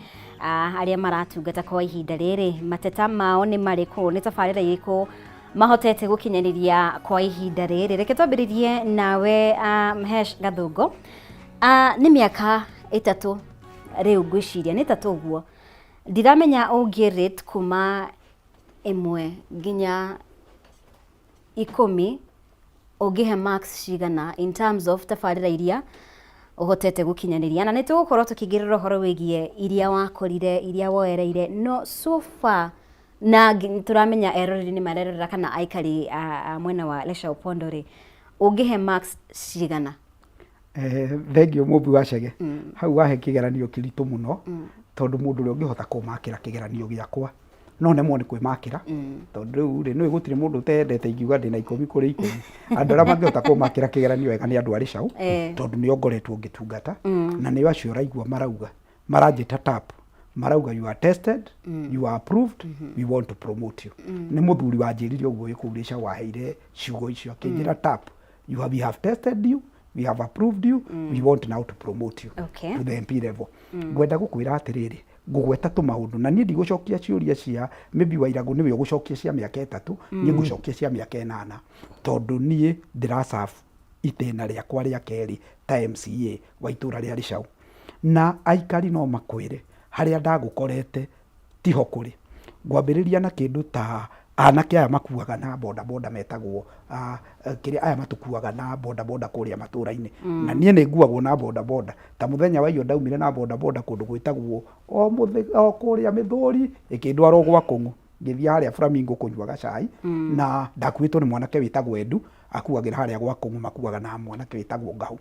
arĩa maratungata kwa ihinda rĩrĩ, mateta mao nĩ marĩkũ, nĩ tabarĩra irĩkũ mahotete gũkinyanĩria kwa ihinda rĩrĩ. Reke twambĩrĩrie nawe Mhesh Gathũngũ. Nĩ mĩaka ĩtatũ rĩu ngwĩciria nĩ ĩtatũ ũguo, ndiramenya ũngĩ-rate kuma 1 nginya 10 ũngĩhe marks cigana in terms of tabarĩra iria ũhotete gũkinyanĩria, na nĩ tũgũkorwo tũkĩingĩrĩra ũhoro wĩgiĩ iria wakorire, iria woereire no so far, na tũramenya eroreri nĩ marerorera kana aikari mwena wa Lesha Opondo rĩ ũngĩhe marks cigana? Thengio mũmbi wa Chege hau wahe kĩgeranio kĩritũ mũno tondũ mũndũ ũrĩa ũngĩhota kũmakĩra kĩgeranio gĩakwa no nemwo nĩ kwĩmakĩra tondũ rĩu rĩ nĩ gũtirĩ mũndũ ũtendete ingiuga ndĩna 10 kũrĩ 10. Andũ arĩa mangĩhota kũmakĩra kĩgeranio wega nĩ andũ arĩ Shaũ tondũ nĩo ngoretwo ngĩtungata na nĩo acio ũraigua marauga maranjĩta tap marauga you are tested, you are approved, we want to promote you. Nĩ mũthuri wanjĩrire ũguo gĩkũu Shaũ waheire ciugo icio akĩnjĩra tap we have tested you, we have approved you, we want now to promote you to the MP level. Ngwenda gũkwĩra atĩrĩrĩ ngũgweta tũmaũndũ na niĩ ndigũcokia ciũria cia maybe Wairagũ nĩwe ũgũcokia cia mĩaka 3 niĩ ngũcokia cia mĩaka 8 tondũ niĩ ndĩraserve itĩna rĩakwa rĩa kerĩ ta MCA wa itũra rĩa Shaũ, na aikari no makwĩre harĩa ndagũkorete tiho kũrĩ. Ngwambĩrĩria na kĩndũ ta anake aya makuaga na boda boda metagwo kĩrĩa aya matukuaga na boda boda kũrĩa matũra-inĩ na niĩ nĩ nguagwo na boda boda ta mũthenya wa iyo ndaumire na boda boda kũndũ gwĩtagwo o kũrĩa Mĩthũri ĩkĩndwara gwa Kũng'ũ ngĩthiĩ harĩa Flamingo kũnyuaga cai na ndakuĩtwo nĩ mwanake wĩtagwo Edu akuagĩra harĩa gwa Kũng'ũ makuaga na mwanake wĩtagwo Ngahũ.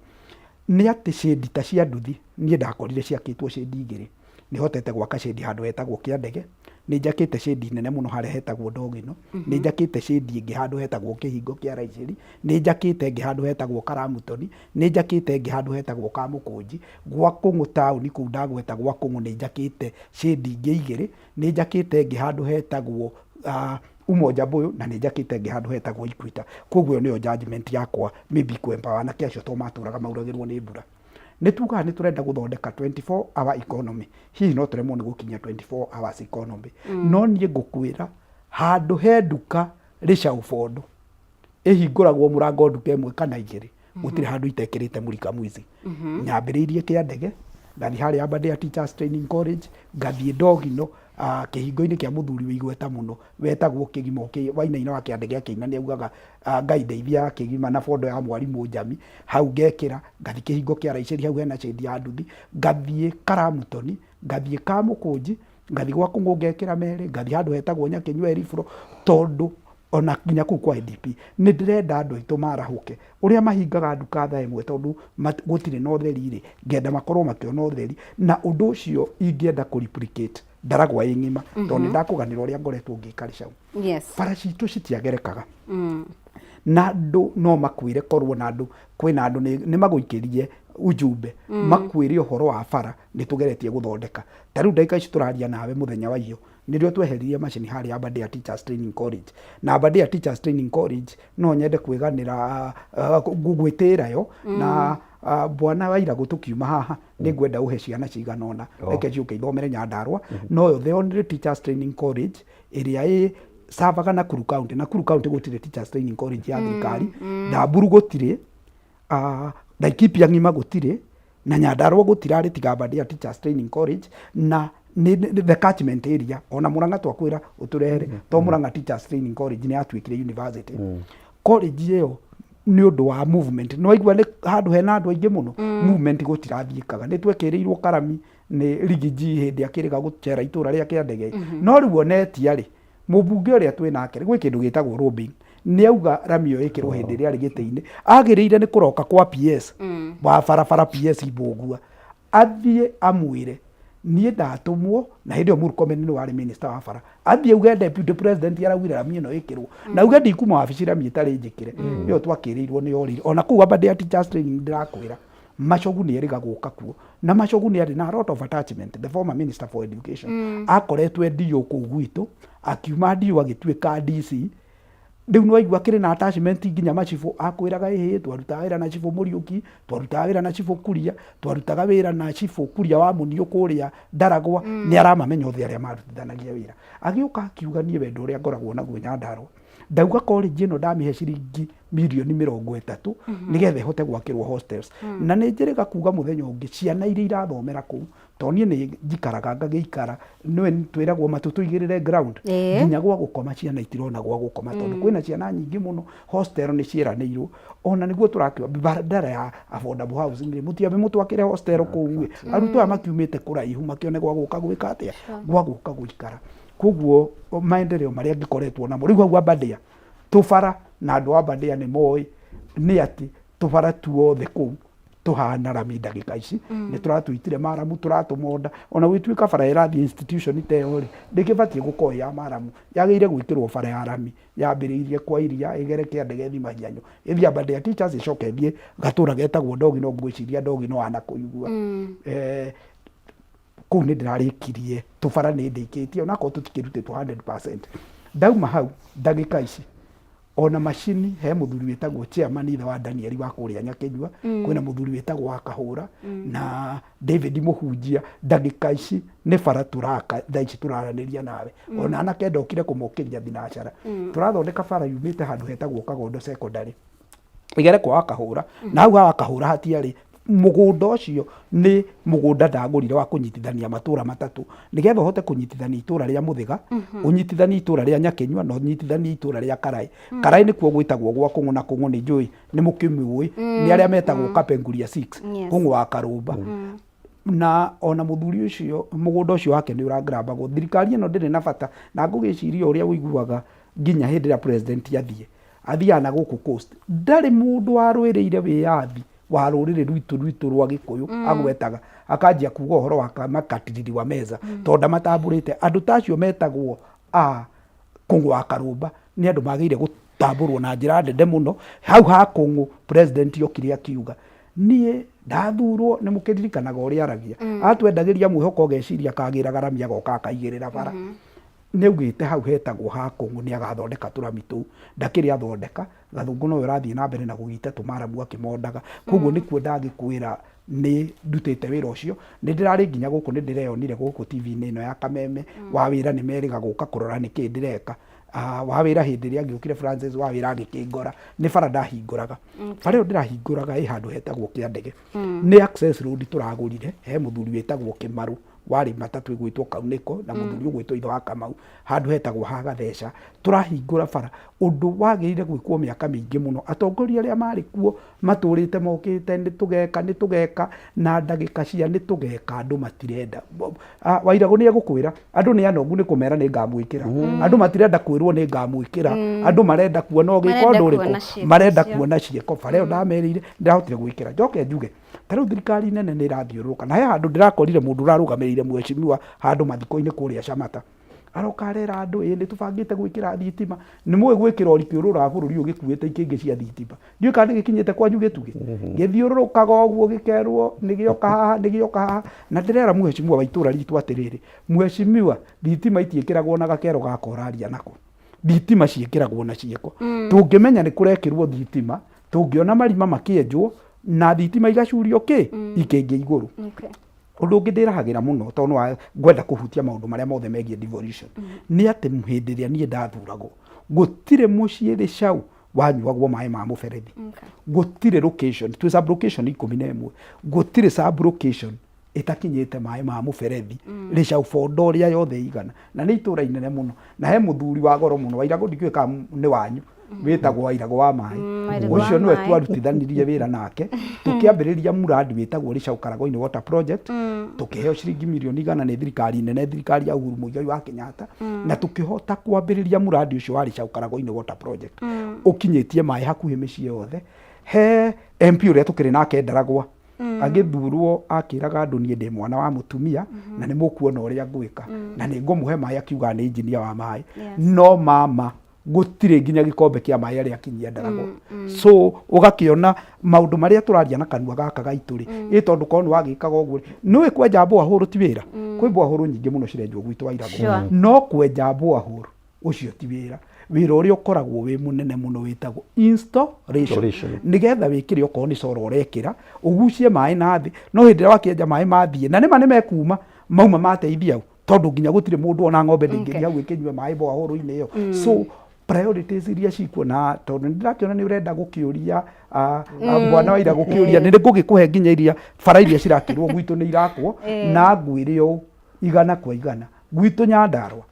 Nĩ atĩ shade ta cia nduthi niĩ ndakorire ciakĩtwo shade igĩrĩ. Nĩ hotete gwaka shade handũ hetagwo Kĩandege, nĩ njakĩte shade nene mũno harĩa hetagwo Ndogino, nĩ njakĩte shade ĩngĩ handũ hetagwo Kĩhingo kĩa Raiceri, nĩ njakĩte ĩngĩ handũ hetagwo Karamutoni, nĩ njakĩte ĩngĩ handũ hetagwo Kamũkũnji. Gwa Kũng'ũ taũni kũu ndagweta gwa Kũng'ũ nĩ njakĩte shade ingĩ igĩrĩ, nĩ njakĩte ĩngĩ handũ hetagwo Umoja Boyo na nĩ njakĩte ĩngĩ handũ hetagwo Equator. Koguo nĩyo judgment yakwa maybe kwembawa na acio to matũraga mauragĩrwo nĩ mbura. Nĩ tugaga nĩ tũrenda gũthondeka 24 hour economy. Hihi no tũremwo nĩ gũkinya 24 hours economy. No niĩ ngũkwĩra handũ he nduka Rĩcaũ ĩhingũragwo mũrango nduka ĩmwe kana igĩrĩ, gũtirĩ handũ itekĩrĩte mũrika mwizi. Nyambĩrĩirie Kĩandege, ngathi harĩa Aberdare Teachers Training College, ngathiĩ Ndogino, kĩhingo-inĩ kĩa mũthuri wĩ igweta mũno wetagwo Kĩgima Wainaina wa Kĩandege akĩina nĩ augaga Ngai ndeithia Kĩgima na bondo ya mwarimũ Njami, hau ngekĩra, ngathi Kĩhingo kĩa Raiceri hau hena shade ya nduthi, ngathiĩ Karamutoni, ngathiĩ Kamũkũnji, ngathi gwa Kũng'ũ ngekĩra merĩ, ngathi handũ hetagwo Nyakĩnyua Erifuro, tondũ ona nginya kũu kwa IDP nĩ ndĩrenda andũ aitũ marahũke ũrĩa mahingaga nduka thaa ĩmwe tondũ gũtirĩ na ũtheri rĩ, ngenda makorwo makĩona ũtheri, na ũndũ ũcio ingĩenda kũ-replicate Ndaragwa ĩ ng'ima tondũ nĩ ndakũganĩra ũrĩa ngoretwo ngĩka Rĩcaũ. Yes. Bara citũ citiagerekaga na andũ no makwĩre korwo na andũ kwĩna andũ nĩ magũikĩrie ujumbe makwĩre ũhoro wa bara nĩ tũgeretie gũthondeka. Ta rĩu ndagĩka ici tũraria nawe mũthenya wa iyo nĩrĩo tweheririe macini harĩa Aberdare Teachers Training College, na Aberdare Teachers Training College no nyende kwĩganĩra gwĩtĩra yo na bwana Waira gũtukiuma haha nĩ ngwenda ũhe ciana cigana ũna reke ciũke ithomere Nyandarua, no yo the only Teachers Training College ĩrĩa ĩ savaga Nakuru County. Nakuru County gũtirĩ Teachers Training College ya thirikari, Ndamburu gũtirĩ, Laikipia ng'ima gũtirĩ, na Nyandarua gũtirarĩ tiga Aberdare Teachers Training College, na the catchment area ona Murang'a twakwĩra ũtũrehere to Murang'a Teachers Training College nĩ yatuĩkire university. College ĩyo nĩ ũndũ wa movement no igua nĩ handũ hena andũ aingĩ mũno movement gũtirathiĩkaga. Nĩ twekĩrĩirwo Karami nĩ Rigiji hĩndĩ akĩrĩga gũcera itũra rĩa Kĩandege, no rĩu onetia rĩ mũmbunge ũrĩa twĩ nake gwĩ kĩndũ gĩtagwo lobbying, nĩ auga rami ĩyo ĩkĩrwo hĩndĩ ĩrĩa arĩ gĩtĩ-inĩ agĩrĩire nĩ kũroka kwa PS wa barabara PS Mbũgua athiĩ amwĩre niĩ ndatũmwo na hĩndĩ ĩyo Murkomen nĩ warĩ minister wa bara, athiĩ auge deputy president araugire rami ĩno ĩkĩrwo na auge ndikuma wabici rami ĩtarĩ njĩkĩre. Ĩyo twakĩrĩirwo nĩ orire ona kũu Aberdare Teachers Training ndĩrakwĩra Machogu nĩ erĩga gũka kuo, na Machogu nĩ arĩ na lot of attachment, the former minister for education akoretwo ndio kũu gwitũ akiuma ndio agĩtuĩka DC. Rĩu no aigua kĩrĩ na attachment nginya macibũ akwĩraga ĩhĩ twarutaga wĩra na cibũ Mũriũki, twarutaga wĩra na cibũ Kuria, twarutaga wĩra na cibũ Kuria wa Mũniũ kũrĩa Ndaragwa, nĩ aramamenya othe arĩa marutithanagia wĩra. Agĩũka akiuga niĩ wendo ũrĩa ngoragwo naguo Nyandarua ndauga college ĩno ndamĩhe ciringi mirioni 30 nĩgetha ĩhote gwakĩrwo hostels, na nĩ njĩrĩga kuga mũthenya ũngĩ ciana iria irathomera kũu to niĩ nĩ njikaraga ngagĩikara nĩwe twĩragwo matũ tũigĩrĩre ground nginya gwa gũkoma ciana itirona gwa gũkoma tondũ kwĩna ciana nyingĩ mũno hostel nĩ ciĩranĩirwo ona nĩguo tũrakĩwa badala ya affordable housing mũtiambe mũtwakĩre hostel kũu arutwo aya makiumĩte kũraihu makĩone gwa gũka gwĩka atĩa gwa gũka gũikara. Koguo maendeleo marĩa ngĩkoretwo namo rĩu hau Aberdare tũbara na andũ a Aberdare nĩ moĩ nĩ atĩ tũbara tuothe kũu tuhana rami ndagĩka ici nĩ tũratũitire maramu tũratũmonda ona gwĩtuĩka bara ĩrathiĩ institution teyo rĩ ndĩkĩbatiĩ gũkorwo ya maramu yagĩrĩire gwĩkĩrwo bara ya rami yambĩrĩirie kwa iria ĩgere Kĩandege ĩthi Mahianyo ĩthi Aberdare Teachers ĩcoke ĩthiĩ gatũra getagwo Ndogino ngwĩciria Ndogino wanakũigua kũu nĩ ndĩrarĩkirie tũbara nĩ ndĩkĩtie onakorwo tũtikĩrutĩtwo 100%. Ndauma hau ndagĩka ici ona macini he mũthuri wĩtagwo chairman ithe wa Daniel wa kũrĩa Nyakĩnyua, kwĩna mũthuri wĩtagwo wa Kahũra na David Mũhunjia. Ndagĩka ici nĩ bara tũraka thaa ici tũraranĩria nawe ona anake ndokire kũmokĩria thinacara tũrathondeka bara yumĩte handũ hetagwo Kagondo secondary igere kwa Kahũra na hau ha Kahũra hatiarĩ mũgũnda ũcio nĩ mũgũnda ndagũrire wa kũnyitithania matũra matatũ nĩgetha ũhote kũnyitithania itũra rĩa Mũthĩga ũnyitithanie itũra rĩa Nyakĩnyua na ũnyitithanie itũra rĩa Karai. Karai nĩkuo gwĩtagwo gwa Kũng'ũ na Kũng'ũ nĩ njũĩ nĩ mũkĩmĩũĩ nĩ arĩa metagwo Kapenguria 6 Kũng'ũ wa Karũmba na ona mũthuri ũcio mũgũnda ũcio wake nĩ ũrangrambagwo. Thirikari ĩno ndĩrĩ na bata na ngũgĩciria ũrĩa ũiguaga nginya hĩndĩ ĩrĩa president athiĩ athiaga na gũkũ coast ndarĩ mũndũ warũĩrĩire wĩyathi wa rũrĩrĩ rwitũ rwa Gĩkũyũ agwetaga akanjia kuga ũhoro wa makatiriri wa meza tonda matambũrĩte andũ tacio metagwo Kũng'ũ wa Karũmba nĩ andũ magĩrĩire gũtambũrwo na njĩra ndende mũno. Hau ha Kũng'ũ president okire akiuga niĩ ndathurwo nĩ mũkĩririkanaga ũrĩa aragia atwendagĩria mwĩhoko geciria kagĩra garamia goka akaigĩrĩra bara nĩaugĩte hau hetagwo ha Kũng'ũ nĩ agathondeka tũrami tũu ndakĩrĩ athondeka gathũngũ no ũrathiĩ na mbere na gũgĩte tũmaramu akĩmondaga koguo nĩkuo ndagĩkwĩra nĩ ndutĩte wĩra ũcio nĩ ndĩrarĩ nginya gũkũ nĩ ndĩreyonire gũkũ TV-inĩ ĩno ya Kameme wa wĩra nĩ merĩga gũka kũrora nĩkĩ ndĩreka wa wĩra hĩndĩ ĩrĩa angĩũkire Francis wa wĩra agĩkĩngora nĩ bara ndahingũraga bara ĩyo ndĩrahingũraga ĩ handũ hetagwo kĩa ndege nĩ access road tũragũrire he mũthuri wĩtagwo Kĩmaru warĩ matatũ ĩgwĩtwo Kaunĩko na mũthuri ũgwĩtwo ithe wa Kamau handũ hetagwo ha Gatheca tũrahingũra bara ũndũ wagĩrĩire gwĩkwo mĩaka mĩingĩ mũno atongoria arĩa marĩ kuo matũrĩte mokĩte nĩ tũgeka na ndagĩka cia nĩ tũgeka andũ matirenda Wairagũ nĩ egũkwĩra andũ nĩ anogu nĩ kũmera nĩ ngamwĩkĩra andũ matirenda kwĩrwo nĩ ngamwĩkĩra andũ marenda kuona ũgĩka ũndũ ũrĩkũ marenda kuona ciĩko bara ĩyo ndamerĩire ndĩrahotire gwĩkĩra njoke njuge tarĩu thirikari nene nĩ irathiũrũrũka na he handũ ndĩrakorire mũndũ ũrarũgamĩrĩire mheshimiwa handũ mathiko-inĩ kũrĩa Shamata aroka arera andũ nĩ tũbangĩte gwĩkĩra thitima nĩ mũĩ gwĩkĩra ũrikĩũrũra wa bũrũri ũyũ gĩkuĩte ikĩngĩ cia thitima ndiũĩ kana gĩkinyĩte kwanyu Gĩtugĩ gĩthiũrũrũkaga ũguo gĩkerwo nĩ gĩoka haha na ndĩrera mheshimiwa wa itũra ritũ atĩrĩrĩ mheshimiwa thitima itiĩkĩragwo na gakero ga koraria nako thitima ciĩkĩragwo na ciĩko tũngĩmenya nĩ kũrekĩrwo thitima tũngĩona marima makĩenjwo na thitima igacurio ikĩngĩ igũrũ ũndũ ũngĩ ndĩrahagĩra mũno tondũ ngwenda kũhutia maũndũ marĩa mothe megiĩ devolution nĩ atĩ hĩndĩ ĩrĩa niĩ ndathuragwo gũtirĩ mũciĩ rĩcaũ wanyuagwo maĩ ma mũberethi gũtirĩ location twĩ sub location 11 gũtirĩ sub location ĩtakinyĩte maĩ ma mũberethi rĩcaũ bondo ũrĩa yothe igana na nĩ itũra inene mũno na he mũthuri wa goro mũno Wairagũ ndiũĩ kana nĩ wanyu wĩtagwo Wairagũ wa maĩ ũcio nĩwe twarutithanirie wĩra nake tũkĩambĩrĩria muradi wĩtagwo Rĩcaũ Karago-inĩ water project tũkĩheo ciringi mirioni 100 nĩ thirikari nene thirikari ya Uhuru Muigai wa Kenyatta na tũkĩhota kwambĩrĩria muradi ũcio wa Rĩcaũ Karago-inĩ water project ũkinyĩtie maĩ hakuhĩ mĩciĩ yothe he MP ũrĩa tũkĩrĩ nake Ndaragwa agĩthurwo akĩraga andũ niĩ ndĩ mwana wa mũtumia na nĩ mũkuona ũrĩa ngwĩka na nĩ ngũmũhe maĩ akiuga nĩ engineer wa maĩ no mama gũtirĩ nginya gĩkombe kĩa maĩ arĩa akinyia Ndaragwa so ũgakĩona maũndũ marĩa tũraria na kanua gaka gaitũ rĩ tondũ korwo nĩ wagĩkaga ũguo nĩwe kwenja borehole ti wĩra kwĩ borehole nyingĩ mũno cirenjwo gwitũ Wairagũ no kwenja borehole ũcio ti wĩra wĩra ũrĩa ũkoragwo wĩ mũnene mũno wĩtagwo installation nĩgetha wĩkĩre okorwo nĩ coro ũrekĩra ũgucie maĩ na thĩ no hĩndĩ ĩrĩa wakĩenja maĩ mathiĩ na nĩma nĩmekuma mauma mateithia tondũ nginya gũtirĩ mũndũ ona ng'ombe ndĩngĩthiĩ hau ĩkĩnyue maĩ borehole-inĩ ĩyo so priorities iria cikuona tondũ ndĩrakĩona nĩ ũrenda gũkĩũria mwana Wairagũ gũkĩũria nĩ ngũgĩkũhe nginya iria bara iria cirakĩrwo gwitũ nĩ irakwo na ngwĩre ũũ igana kwa igana gwitũ Nyandarua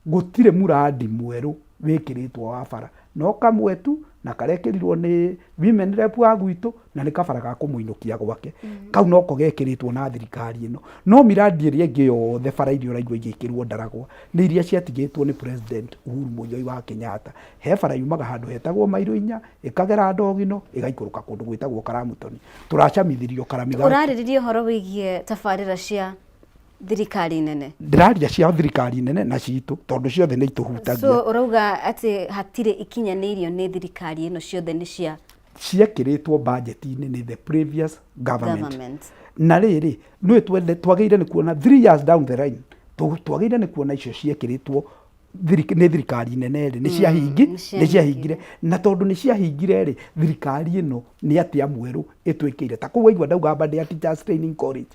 gũtirĩ muradi mwerũ wĩkĩrĩtwo wa bara no kamwe tu na karekĩrirwo nĩ women rep wa gwitũ na nĩ kabara ga kũmũinũkia gwake kau noko gekĩrĩtwo na thirikari ĩno no miradi ĩrĩa ĩngĩ yothe bara iria ũraigua igĩkĩrwo Ndaragwa nĩ iria ciatigĩtwo nĩ president Uhuru Muigai wa Kenyatta he bara yumaga handũ hetagwo mairo 4 ĩkagera Ndogino ĩgaikũrũka kũndũ gwĩtagwo Karamũtoni tũracamithirio Karamiga ũrarĩrĩria ũhoro wĩgiĩ tabarĩra cia thirikari nene ndĩraria cia thirikari nene na citũ tondũ ciothe nĩ itũhutagia so ũrauga atĩ hatirĩ ikinyanĩirio nĩ thirikari ĩno ciothe nĩ ciekĩrĩtwo budget-inĩ nĩ the previous government na rĩrĩ nĩ twagĩrĩire nĩ kuona 3 years down the line twagĩrĩire nĩ kuona icio ciekĩrĩtwo nĩ thirikari nene rĩ nĩ ciahingire na tondũ nĩ ciahingire rĩ thirikari ĩno nĩ atĩa mwerũ ĩtwĩkĩire ta kũu waigua ndauga bande ya Teachers Training College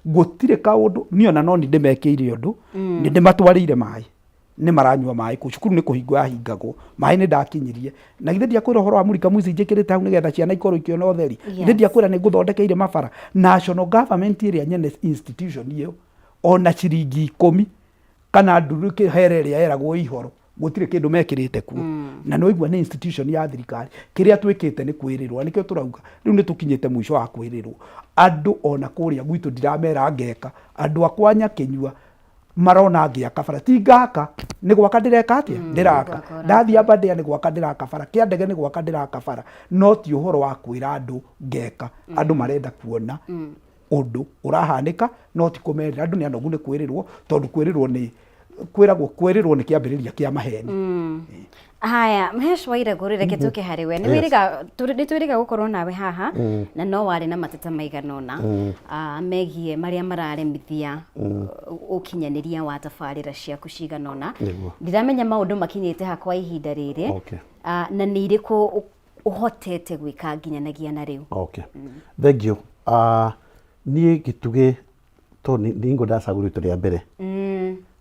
gũtirĩ kaũndũ niĩ ona no nĩ ndĩmekĩire ũndũ nĩ ndĩmatwarĩire maĩ nĩ maranyua maĩ kũ cukuru nĩ kũhingwo yahingagwo maĩ nĩ ndakinyirie na githĩ ndiakwĩra ũhoro wa Mũrika Mwizi njĩkĩrĩte hau nĩgetha ciana ikorwo ikĩona ũtheri githĩ ndiakwĩra nĩ ngũthondekeire mabara national government ĩrĩa nyene institution ĩyo ona ciringi 10 kana nduru kĩhere ĩrĩa yeragwo ihoro gũtirĩ kĩndũ mekĩrĩte kuo na no igua nĩ institution ya thirikari kĩrĩa twĩkĩte nĩ kwĩrĩrwo nĩkĩo tũrauga rĩu nĩ tũkinyĩte mũico wa kwĩrĩrwo andũ ona kũrĩa gwitũ ndiramera ngeka andũ akwa Nyakĩnyua marona ngĩaka bara ti ngaka nĩ gwaka ndĩreka atĩa ndĩraka ndathiĩ amba ndĩa nĩ gwaka ndĩraka bara kĩa ndege nĩ gwaka ndĩraka bara no ti ũhoro wa kwĩra andũ ngeka andũ marenda kuona ũndũ ũrahanĩka no ti kũmerĩra andũ nĩ anogu nĩ kwĩrĩrwo tondũ kwĩrĩrwo nĩ kĩambĩrĩria kĩa maheni. Haya, Mheshimiwa Irego reke tuke harĩ we nĩ twĩrĩga gũkorwo nawe haha na no warĩ na mateta maigana ũna megiĩ marĩa mararemithia ũkinyanĩria wa tabarĩra ciaku cigana ũna. Ndiramenya maũndũ makinyĩte ha kwa ihinda rĩrĩ na nĩ irĩkũ ũhotete gwĩka nginyanagia na rĩu. Thank you. Niĩ gĩtugĩ to ningo ndacagũrĩtwo rĩa mbere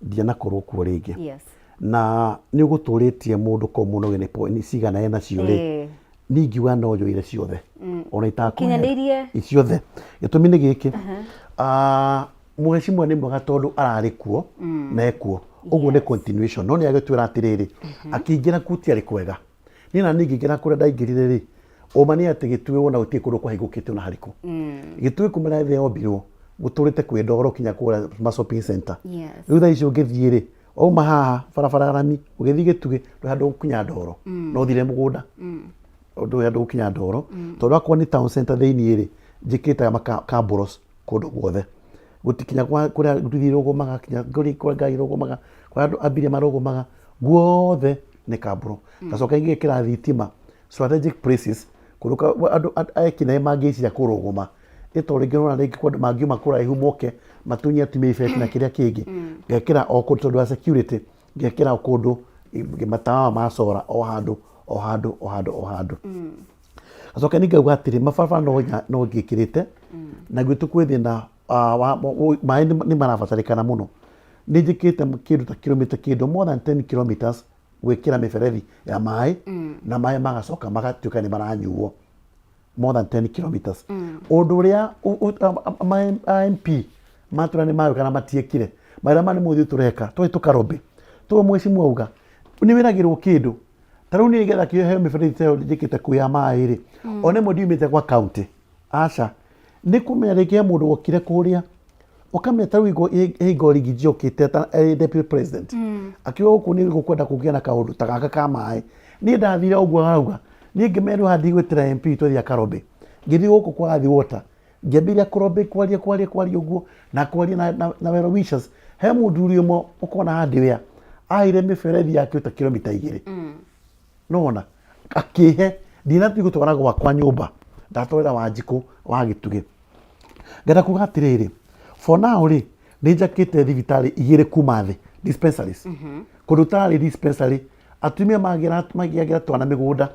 ndianakorwo kuo rĩngĩ na nĩ ũgũtũrĩtie mũndũ ko mũno nĩ cigana ena cio rĩ ningiuga no njoire ciothe ona itakinyanĩirie ciothe gĩtũmi nĩ gĩkĩ Mheshimiwa nĩ mwega tondũ ararĩ kuo na ekuo ũguo nĩ continuation no nĩ agĩtwĩra atĩrĩrĩ akĩingĩra kuti arĩ kwega niĩ na ningĩingĩra kũrĩa ndaingĩrire rĩ oma nĩ atĩ gĩtugĩ wona gũtirĩ kũndũ kwahingũkĩte ona harĩkũ gĩtugĩ kumĩra thĩ yombirwo gũtũrĩte kwĩ ndoro kinya kũrĩa ma shopping center rĩu thaa icio ũngĩthiĩ rĩ oma haha barabara rami ũgĩthiĩ gĩtugĩ ndũ handũ gũkinya ndoro no thire mũgũnda ndũ handũ gũkinya ndoro tondũ akorwo nĩ town center thĩiniĩ rĩ njĩkĩte kamboros kũndũ guothe gũtikinya kũrĩa nduthi rũgũmaga kinya kũrĩa ngari rũgũmaga kũrĩa andũ abiria marũgũmaga guothe nĩ kamboro gacoka ingĩkĩra thitima strategic places kũrũka andũ ekinaĩ mangĩciria kũrũgũma ĩto rĩngĩ rona rĩngĩ kwandũ mangiuma kũraihu moke matunye atumia ibeti na kĩrĩa kĩngĩ ngekĩra o kũndũ tondũ wa security ngekĩra o kũndũ matawa macora o handũ gacoka ningauga atĩrĩ mabarabara no ngĩkĩrĩte na gwitũ kwĩ thĩna maĩ nĩ marabatarĩkana mũno nĩ njĩkĩte kĩndũ ta kilomita kĩndũ more than 10 kilometers gwĩkĩra mĩberethi ya maĩ na maĩ magacoka magatuĩka nĩ maranyuo more than 10 kilometers ũndũ ũrĩa MP matũra nĩ mayo kana matiekire maĩra manĩ mũthĩ tũreka tũĩ tũkarombe tũwe Mheshimiwa auga nĩ wĩragĩrwo kĩndũ ta rĩu nĩ getha kĩheo mĩberethi ta njĩkĩte kuya maĩ rĩ one mo ndiumĩte kwa county aca nĩ kũmenya rĩngĩ mũndũ wokire kũrĩa ũkamenya ta rĩu Igor Rigiji okĩte ta deputy president akiuga gũkũ nĩ gũkwenda kũgĩa na kaũndũ ta gaka ka maĩ niĩ ndathire ũguo arauga niĩ ngĩmerwo hathi gwĩtĩra MP twĩthia karombe ngĩthiĩ gũkũ kwa Athi Water ngĩambĩrĩria kũrombe kwaria ũguo na kwaria na well wishes he mũnduri ũmwe ũkona handĩ wea aire mĩberethi yake ta kilomita 2 nona akĩhe ndinathiĩ gũtwara gwakwa nyũmba ndatwarĩra Wanjikũ wa Gĩtugĩ ngenda kuga atĩrĩrĩ for now rĩ nĩ njakĩte thibitarĩ 2 kuma thĩ dispensaries kũndũ tarĩ dispensary atumia magĩagĩra twana mĩgũnda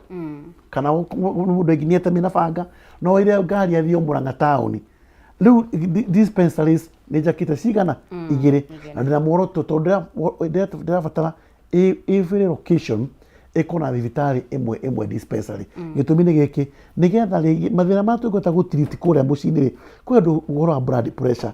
kana mũndũ ũngĩ nĩetemie na banga no ĩrĩa ngari athiĩ Mũrang'a town rĩu dispensaries nĩ njakĩte cigana 2 na ndĩna muoroto tondũ ndĩrabatara every location ĩkorwo na thibitarĩ ĩmwe dispensary gĩtũmi nĩ gĩkĩ nĩgetha mathĩna ma tũngĩhota gũtiriti kũrĩa mũciĩ-inĩ rĩ kwĩ andũ ũhoro wa blood pressure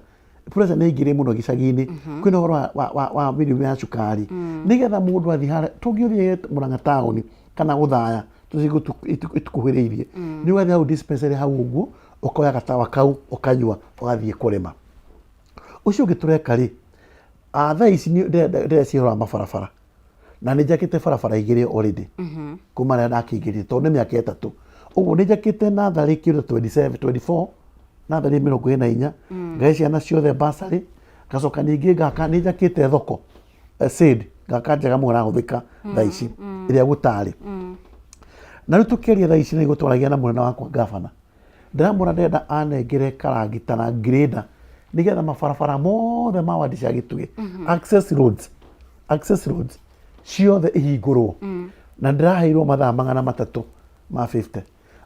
nĩ ingĩrĩ mũno gĩcagi-inĩ kwĩna ũhoro wa mĩrimũ ya cukari nĩgetha mũndũ athiĩ harĩa tũngĩthiĩ Mũrang'a town kana gũthaya ĩtukuhĩrĩirie nĩ ũgathiĩ hau dispensary hau ũguo ũkoya gatawa kau ũkanyua ũgathiĩ kũrĩma ũcio ũngĩ tũreka rĩ thaa ici ndĩreciũra mabarabara na nĩ njakĩte barabara 2 already kuma rĩrĩa ndakĩingĩrire tondũ nĩ mĩaka 3 ũguo nĩ njakĩte natharĩ kĩndũ 24 natharĩ 24 ngahe ciana ciothe basarĩ gacoka ningĩ ngaka nĩ njakĩte thoko said ngaka njega mũno rahũthĩka thaa ici ĩrĩa gũtarĩ na rĩu tũkĩaria thaa ici nĩ gũtwaragia na mũnene wakwa gavana ndĩramwĩra ndĩrenda anengere karagita na grader nĩgetha mabarabara mothe ma wadi cia Gĩtugĩ access roads ciothe ihingũrwo na ndĩraheirwo mathaa 300 ma 50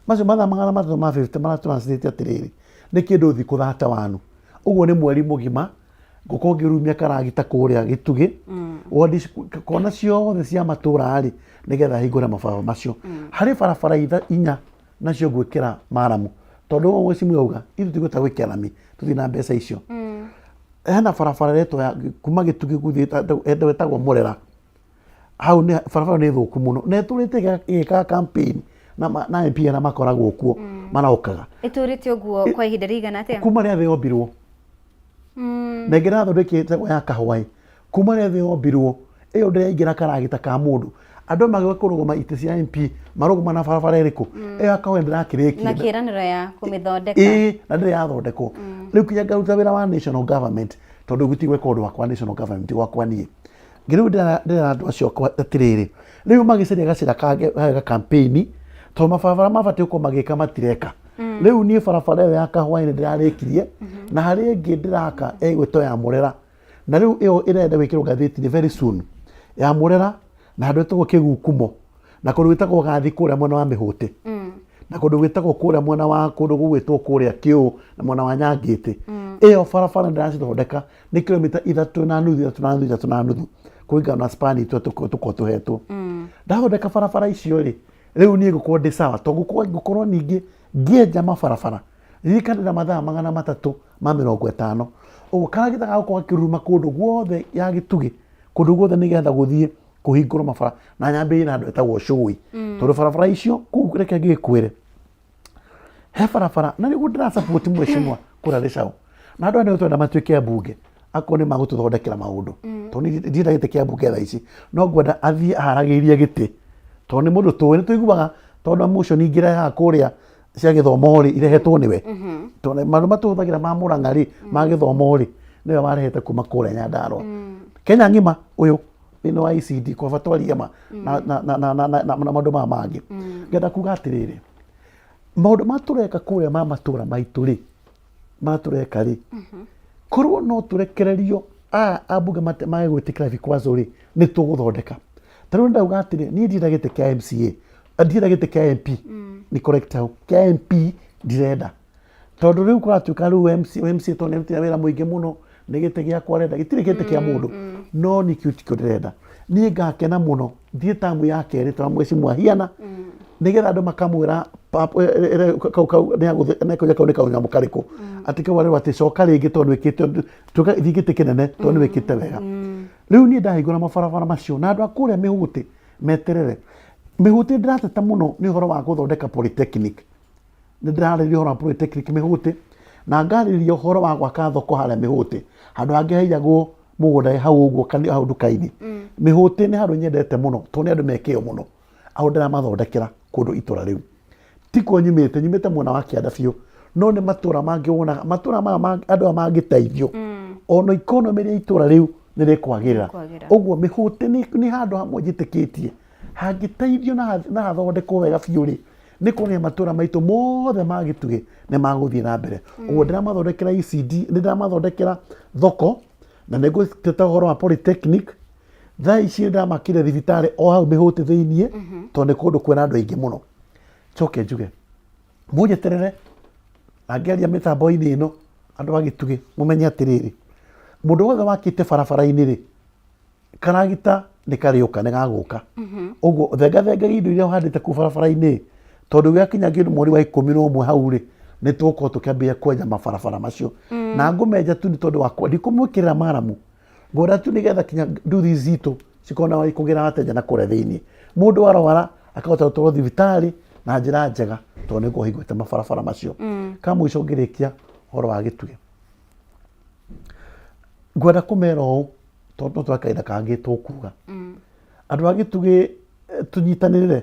macio mathaa 300 ma 50 maratranslate atĩrĩrĩ nĩ kĩndũ thikũ 31 ũguo nĩ mweri mũgima ngũkorwo ngĩrumia karagita kũrĩa Gĩtugĩ wadi kona ciothe cia matũra rĩ nĩgetha hingũre mabarabara macio harĩ barabara 4 nacio gwĩkĩra maramu tondũ Mheshimiwa auga ithu tigũta gwĩkĩra rami tũthiĩ na mbeca icio hena barabara retwo kuma Gĩtugĩ gũthiĩ etagwo Mũrera hau nĩ barabara nĩ thũku mũno na tũrĩte gĩka campaign na MP na makoragwo kuo maraũkaga ĩtũrĩte ũguo kwa ihinda rĩigana atĩa kuma rĩa thĩ yombirwo na ngĩra thondekete ya kahũa kuma rä thä yombirwo ä yo ndä raingä ra karagita ka må ndå andå magä kå rå goma itä cia MP marå goma na barabara ä rä kå ä yo akawe ndä rakä rä kie na kiraniro ya kumithondeka na ndä yathondekwo rä u kinya ngaruta wä ra wa national government tondå gå tigwä ka å ndå wakwa national government gwakwa niä ngä rä u ndä ra andå acio atä rä rä rä u magä caria gacira kaga campaign tondå mabarabara mabatiä gå korwo magä ka matireka rä u niä barabara ä yo ya kahwainä ndä rarä kirie na harä ngä ndä raka ägwä to ya må rera na rä u ä yo ä renda gwä kä rwo ngathä very soon ya må rera na handå ätagwo kä gukumo na kå ndå gwä tagwo gathi kå rä a mwena wa mä hå tä na kå ndå gwä tagwo kå rä a mwena wa kå ndå gå gwä two kå rä a kä å na mwena wa nyangä tä ä yo barabara ndä racithondeka nä kilomita 3.5 kå ringana na spani tå korwo tå hetwo ndathondeka barabara icio rä rä u niä gå korwo ndä sawa to gå korwo ningä ngĩenja mabarabara ririkanĩra mathaa 350 ma 50 ũguo karagita gagukorwo gakĩruruma kũndũ guothe ya gĩtugĩ kũndũ guothe nĩgetha gũthiĩ kũhingũrwo mabara na nyambĩrĩrie na andũ etagwo cũĩ tondũ barabara icio kũu reke ngĩkwĩre he barabara na nĩguo ndĩrasupport mheshimiwa kũrĩa Rĩcaũ na andũ aya nĩo twenda matuĩke ambunge akorwo nĩ magũtũthondekera maũndũ tondũ ndienda gĩtĩ kĩa mbunge thaa ici no ngwenda athiĩ aharagĩrie gĩtĩ tondũ nĩ mũndũ tũĩ nĩ tũiguaga tondũ motion ingĩrehaga kũrĩa cia gĩthomo rĩ irehetwo nĩwe tondũ maũndũ matũhũthagĩra ma Mũrang'a rĩ ma gĩthomo rĩ nĩwe warehete kuma kũrĩa Nyandarua Kenya ng'ima ũyũ thĩinĩ wa ECD kwamba twarie ma na maũndũ maya mangĩ ngenda kuga atĩrĩrĩ maũndũ matũreka kũrĩa ma matũra maitũ rĩ matũreka rĩ korwo no tũrekererio ambunge mage gwĩtĩkĩra vikwazo rĩ nĩ tũgũthondeka tarĩu ndauga atĩrĩ niĩ ndirenda gĩtĩ kĩa MCA ndirenda gĩtĩ kĩa MP ni correct hau kĩa MP ndirenda tondũ rĩu kũratuĩka rĩu MCA tondũ nĩrutĩra wĩra mũingĩ mũno nĩ gĩtĩ gĩakwa arenda gĩtirĩ gĩtĩ kĩa mũndũ no nĩ kĩo ndĩrenda niĩ ngakena mũno thiĩ tamu ya kerĩ tondũ mheshimiwa hiana nĩgetha andũ makamwĩra nĩkũja kau nĩ kanyamũ karĩkũ atĩ kau arĩu atĩ coka rĩngĩ tondũ wĩkĩte thiĩ gĩtĩ kĩnene tondũ nĩ wĩkĩte wega rĩu niĩ ndahingũra mabarabara macio na andũ a kũrĩa Mĩhũtĩ meterere Mĩhũtĩ ndĩrateta mũno nĩ ũhoro wa gũthondeka polytechnic nĩ ndĩrarĩrĩria ũhoro wa polytechnic Mĩhũtĩ na ngarĩrĩria ũhoro wa gwaka thoko harĩa Mĩhũtĩ handũ hangĩ haigagwo mũgũnda hau ũguo hau nduka-inĩ Mĩhũtĩ nĩ handũ nyendete mũno tondũ nĩ andũ mekĩo mũno aho ndĩramathondekera kũndũ itũra rĩu tikuo nyumĩte mwena wa kĩanda biũ no nĩ matũra mangĩ wonaga matũra maya andũ aya mangĩteithio ona economy ya itũra rĩu nĩ rĩkwagĩrĩra ũguo Mĩhũtĩ nĩ handũ hamwe njĩtĩkĩtie hangĩteithio na hathondekwo wega biũ rĩ nĩ kuonania matũra maitũ mothe ma gĩtugĩ nĩ magũthiĩ na mbere ũguo ndĩramathondekera ECD nĩ ndĩramathondekera thoko na nĩ ngũteta ũhoro wa polytechnic thaa ici ndamakire thibitarĩ o hau Mĩhũtĩ thĩiniĩ tondũ nĩ kũndũ kwĩna andũ aingĩ mũno coke njuge mũnjeterere na ngĩaria mĩtambo-inĩ ĩno andũ a gĩtugĩ mũmenye atĩrĩrĩ mũndũ wothe wakĩte barabara-inĩ rĩ karagita nĩ karĩũka nĩ gagũka ũguo thengathenga indo iria ũhandĩte kũu barabara-inĩ tondũ gĩakinya kĩndũ mweri wa 11 hau rĩ nĩ tũgũkorwo tũkĩambia kwenja mabarabara macio na ngũmenja tu nĩ tondũ wakwa ndikũmwĩkĩrĩra maramu ngwenda tu nĩgetha kinya nduthi zitũ cikona kũgĩra ateja na kũrĩa thĩiniĩ mũndũ arwara akahota gũtwarwo thibitarĩ na njĩra njega tondũ nĩ kũhingũrĩte mabarabara macio kamũico ngĩrĩkia ũhoro wa gĩtugĩ ngwenda kũmera ũũ tondũ no twakainda kangĩ tũkuga andũ a gĩtugĩ tũnyitanĩrĩre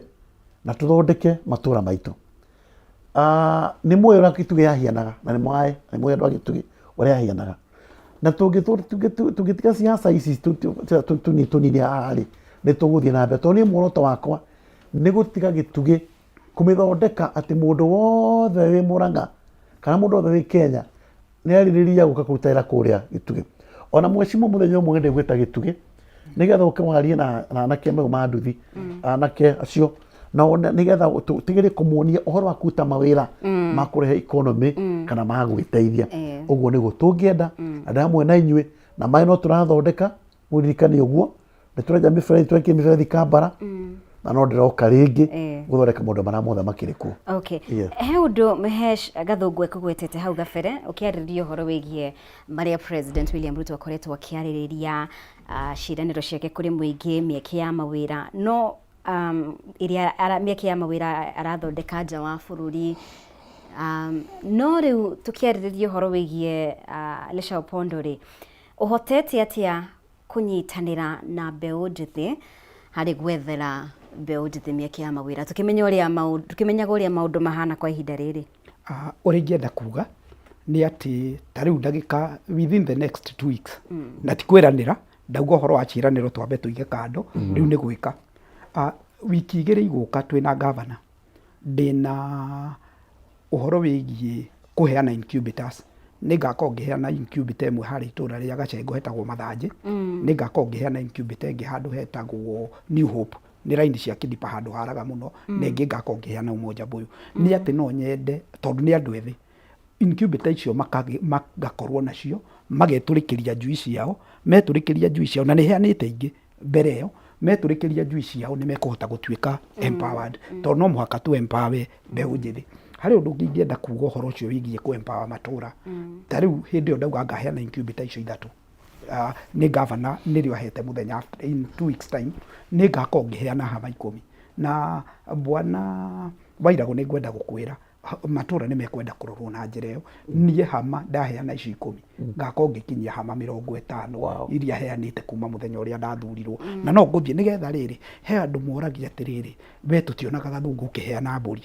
na tũthondeke matũra maitũ nĩ mũĩ ũrĩa gĩtugĩ yahianaga na nĩ mũĩ andũ a gĩtugĩ ũrĩa yahianaga na tũngĩtiga ciaca ici tũnini haha rĩ nĩ tũgũthiĩ na mbere tondũ niĩ muoroto wakwa nĩ gũtiga gĩtugĩ kũmĩthondeka atĩ mũndũ wothe wĩ Mũrang'a kana mũndũ wothe wĩ Kenya nĩ arirĩria gũka kũruta wĩra kũrĩa gĩtugĩ ona mheshimiwa mũthenya ũmwe ngenda gwĩta gĩtugĩ nĩgetha ũke warie na anake mau ma nduthi anake acio na nĩgetha tũtigĩrĩre kũmuonia ũhoro wa kũruta mawĩra ma kũrehe economy kana ma gwĩteithia ũguo nĩguo tũngĩenda andũ amwe na inyuĩ na maĩ no tũrathondeka mũririkane ũguo nĩ tũrenja mĩberethi twakire mĩberethi Kambara na no ndĩroka rĩngĩ gũthondeka maũndũ marĩa mothe makĩrĩ kuo. Okay. He ũndũ Mhesh Gathũngũ ekũgwetete hau gabere ũkĩarĩrĩria ũhoro wĩgiĩ marĩa President William Ruto akoretwo akĩarĩrĩria ciĩranĩro ciake kũrĩ mũingĩ mĩeke ya mawĩra no iria mĩeke ya mawĩra arathondeka nja wa bũrũri no rĩu tũkĩarĩrĩria ũhoro wĩgiĩ Rĩcaũ Pondo rĩ ũhotete atĩa kunyitanira na mbeũ njĩthĩ harĩ gwethera mbeũ njĩthĩ mĩeke ya mawĩra tukimenyaga ũrĩa maũndũ mahana kwa ihinda rĩrĩ? Ũrĩa ingĩenda kuga nĩ atĩ ta rĩu ndagĩka within the next 2 weeks na ti kwĩranĩra, ndauga ũhoro wa ciĩranĩro twambe tũige kando, rĩu nĩ gwĩka. Wiki igĩrĩ igũka twĩna gavana ndĩna ũhoro wĩgiĩ kũheana incubators. Nĩ ngakorwo ngĩheana incubator ĩmwe harĩ itũũra rĩa Gacengo hetagwo Mathanjĩ. Nĩ ngakorwo ngĩheana incubator ĩngĩ handũ hetagwo New Hope, nĩ raini cia Kĩdipa handũ haraga mũno, na ĩngĩ ngakorwo ngĩheana Umoja Boyo. Nĩ atĩ no nyende tondũ nĩ andũ ethĩ incubator icio magakorwo nacio, magetũrĩkĩria njui ciao, metũrĩkĩria njui ciao, na nĩ heanĩte ingĩ mbere ĩyo, metũrĩkĩria njui ciao nĩ mekũhota gũtuĩka empowered, tondũ no mũhaka tu empower mbeũ njĩthĩ. Harĩ ũndũ ũngĩ ingĩenda kuga ũhoro ũcio wĩgiĩ kũ empower matũũra. Ta rĩu hĩndĩ ĩyo ndauga ngaheana incubator icio 3. Nĩ gavana nĩrĩo ahete mũthenya in 2 weeks time, nĩ ngakorwo ngĩheana hama 10. Na bwana Wairagũ nĩ ngwenda gũkwĩra matũũra nĩ mekwenda kũrorwo na njĩra ĩyo. Niĩ hama ndaheana ici 10 ngakorwo ngĩkinyia hama 50 iria heanĩte kuma mũthenya ũrĩa ndathurirwo. Na no ngũthiĩ nĩgetha rĩrĩ he andũ moragia atĩrĩrĩ, we tũtionaga gathũngũ ũkĩheana mbũri,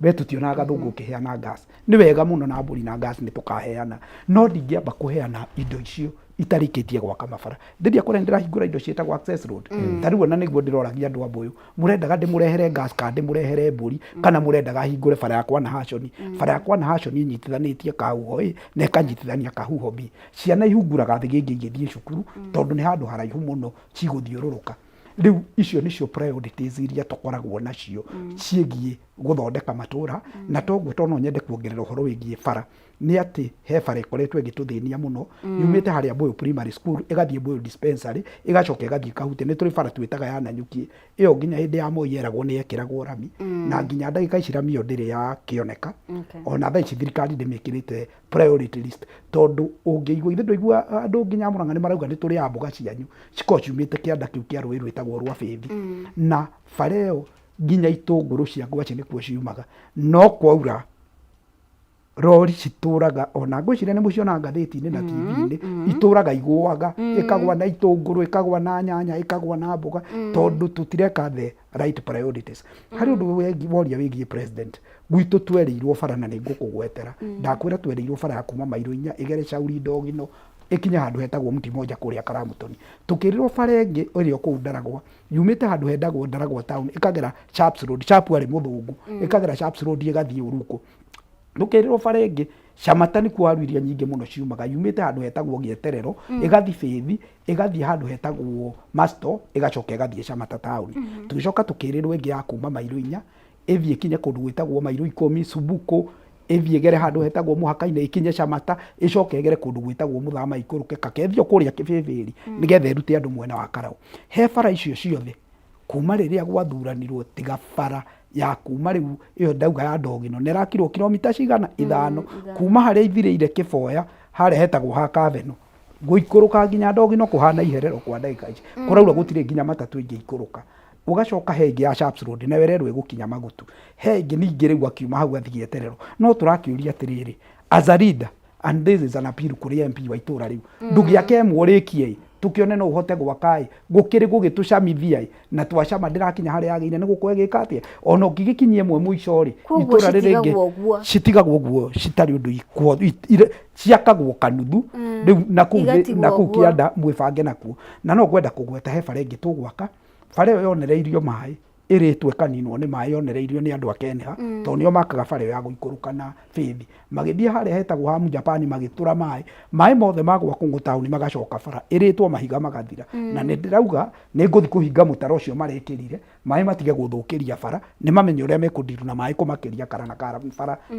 we tũtionaga gathũngũ ũkĩheana gas. Nĩ wega mũno na mbũri na gas nĩ tũkaheana, no ndingĩamba kũheana indo icio itarĩkĩtie gwaka mabara. Ndĩria kũrĩa ndĩrahingũra indo ciĩtagwo access road. Ta rĩu ona nĩguo ndĩroragia andũ a Mbũyũ, mũrendaga ndĩmũrehere gas kana ndĩmũrehere mbũri, kana mũrendaga hingũre bara yakwa na Hashoni. Bara yakwa na Hashoni nyitithanĩtie Kahuho A na ĩkanyitithania Kahuho B. Ciana ihunguraga thĩ igĩthiĩ cukuru tondũ nĩ handũ haraihu mũno cigũthiũrũrũka. Rĩu icio nĩcio priorities iria tũkoragwo nacio ciĩgiĩ gũthondeka matũũra, na toguo to no nyende kuongerera ũhoro wĩgiĩ bara. Nĩ atĩ he bara ĩkoretwo ĩgĩtũthĩnia mũno, yumĩte harĩa Mbũyũ primary school ĩgathiĩ Mbũyũ dispensary ĩgacoka ĩgathiĩ Kahute. Nĩ tũrĩ bara twĩtaga ya Nanyuki, ĩyo nginya hĩndĩ ya Moi yeragwo nĩ yekĩragwo rami, na nginya ndagĩka ici rami ĩyo ndĩrĩ yakĩoneka. Ona thaa ici thirikari ndĩmĩkĩrĩte priority list, tondũ ũngĩigua ithe ndũigua andũ nginya Mũrang'a nĩ marauga nĩ tũrĩ a mboga cianyu cikorwo ciumĩte kĩanda kĩu kĩa rũĩ rwĩtagwo rwa Bĩthi. Na bara ĩyo nginya itũngũrũ cia ngwacĩ nĩkuo ciumaga, no kwaura rori citũraga, ona ngwĩciria nĩ mũciona ngathĩti-inĩ na TV-inĩ, itũraga igũaga, ĩkagwa na itũngũrũ, ĩkagwa na nyanya, ĩkagwa na mboga, tondũ tũtireka the right priorities. Harĩ ũndũ woria wĩgiĩ president, gwitũ twereirwo bara na nĩ ngũkũgwetera. Ndakwĩra twereirwo bara ya kuma mairo 4 ĩgere Shauri Ndogino ikinya handũ hetagwo Mti Moja kũrĩa Karamũtoni. Tukĩrirwo bara ĩngĩ ĩrĩa kũu Ndaragwa, yumĩte handũ hetagwo Ndaragwa town ĩkagera Sharps Road, Sharp arĩ mũthũngũ, ĩkagera Sharps Road ĩgathiĩ Uruko. Tukĩrirwo bara ĩngĩ Shamata nĩ kuo iria nyingĩ mũno ciumaga, yumĩte handũ hetagwo Gĩeterero ĩgathiĩ Bĩthi, ĩgathiĩ handũ hetagwo Masto, ĩgacoka ĩgathiĩ Shamata town. Tũgĩcoka tukĩrirwo ĩngĩ ya kuma mairo 4 ĩthiĩ kinye kũndũ gwĩtagwo mairo 10 Subuko, ĩthiĩ gere handũ hetagwo Mũhaka-inĩ ikinye Shamata, ĩcoke ĩgere kũndũ gwĩtagwo Mũthama ikũrũke Kakethio kũrĩa Kĩbĩbĩri nĩgetha ĩrute andũ mwena wa Karaũ. He bara icio ciothe kuma rĩrĩa gwathuranirwo tiga bara ya kuma rĩu ĩyo ndauga ya Ndogino nĩ rakirwo kilomita cigana 5 kuma harĩa ithirĩire Kĩboya harĩa hetagwo ha Kaveno gũikũrũka nginya Ndogino kũhana iherero kwa ndagĩka ici, kũraura gũtirĩ nginya matatũ ingĩikũrũka. Ugacoka he ĩngĩ ya Sharps Road na wererwo ĩgũkinya Magutu, he ĩngĩ ningĩ rĩu akiuma hau athiĩ Gĩeterero. No tũrakĩũria atĩrĩrĩ, as a leader and this is an appeal kũrĩ MP wa itũũra rĩu, ndũgĩake mũrĩkie tukione no uhote gwaka gukiri gugitucamithia na twacama ndirakinya hari yageire niguko egika atia ona ũngĩgĩkinyie mwe mũico ri itũũra rĩrĩ citigagwo guo citari undu ikwo ciakagwo kanuthu riu na kuu kianda mwĩbange nakuo na no kwenda kũgweta he bara ĩngĩ tũgwaka bara ĩyo yonereirio maĩ iritwe kaninwo ni maĩ yonereirio ni andu akenha to nio makaga bara ya guikũrũka na Bĩthi magĩthie harĩa hetagwo ha Japani magĩtura maĩ mothe magwa Kũng'ũ town magacoka bara iritwo mahiga magathira na nĩ ndĩrauga nĩ ngũthi kũhinga mũtaro ũcio marekĩrire maĩ matige gũthũkĩria bara nĩ mamenye ũrĩa mekũndiru na maĩ kũmakĩria kara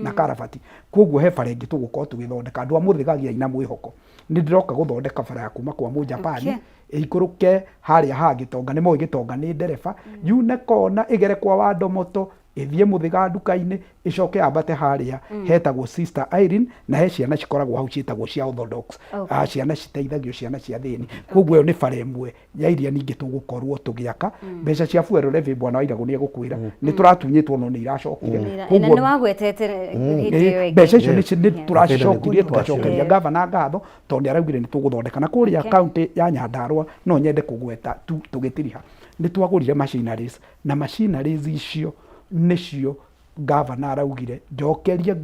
na karabati koguo he bara ĩngĩ tũgũkorwo tũgĩthondeka andũ a mũthĩgagia ina mwĩhoko nĩ ndĩroka gũthondeka bara ya kuma kwa Mũjapani ikũrũke harĩa ha Gĩtonga nĩ moĩ Gĩtonga nĩ ndereba yune kona igere kwa Wandomoto ithie muthiga nduka-ini icoke ambate haria hetagwo Sister Irene na he ciana cikoragwo hau cietagwo cia Orthodox ciana citeithagio ciana cia thini koguo yo ni bara imwe ya iria ningi tugukorwo tugiaka mbeca cia fuel levy bwana Wairagu ni egukwira ni turatunyitwo no ni iracokire koguo ni wagwetete hiti mbeca icio ni turacokirie tugacokeria gavana ngatho tondu araugire ni tuguthondeka na kuria county ya Nyandarua no nyende kugweta tugitiriha ni twagurire machineries na machineries icio nicio gavana araugire njokerie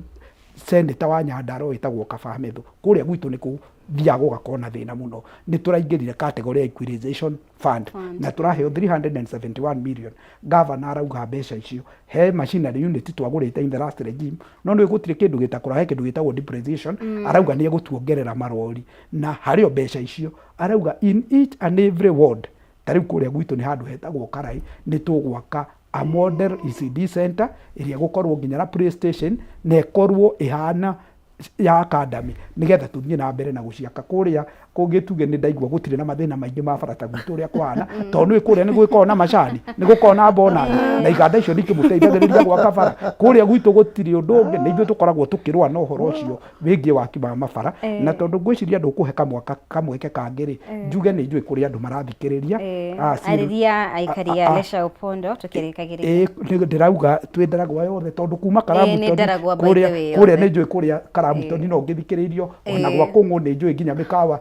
senator wa Nyandarua witagwo Kaba Methu kuria gwitu ni ku thiago gakona thina muno ni turaingirire category ya equalization fund na turaheo 371 million gavana arauga mbeca icio he machinery unit twagurite in the last regime no ni gutire kindu gitakura he kindu gitagwo depreciation arauga ni egutuongerera marori na hario mbeca icio arauga in each and every ward tariu kuria gwitu ni handu hetagwo Karai ni tugwaka a model ECD center iria gukorwo nginya na PlayStation na ikorwo ihana ya academy nigetha tuthie na mbere na guciaka kuria kungituge ni ndaigua gutire na mathina maingi ma barata gwitu ria kwana tondu kuria ni gwikona na macani ni gukona bona na iganda icio nikimuteithagiriria gwaka bara kuria gwitu gutire undu ungi ni ithuĩ tukoragwo tukirwa na uhoro ucio wingi waki ma mabara na tondu ngwiciria ndukuhe kamweke kangiri njuge ni njui kuria andu marathikiriria ariria aikaria Lesha Opondo tukirikagiria ndirauga twindaragwa yothe tondu kuma Karamu kuria ni njui kuria Karamu tondu no ngithikiririo ona gwa Kung'u ni njui nginya mikawa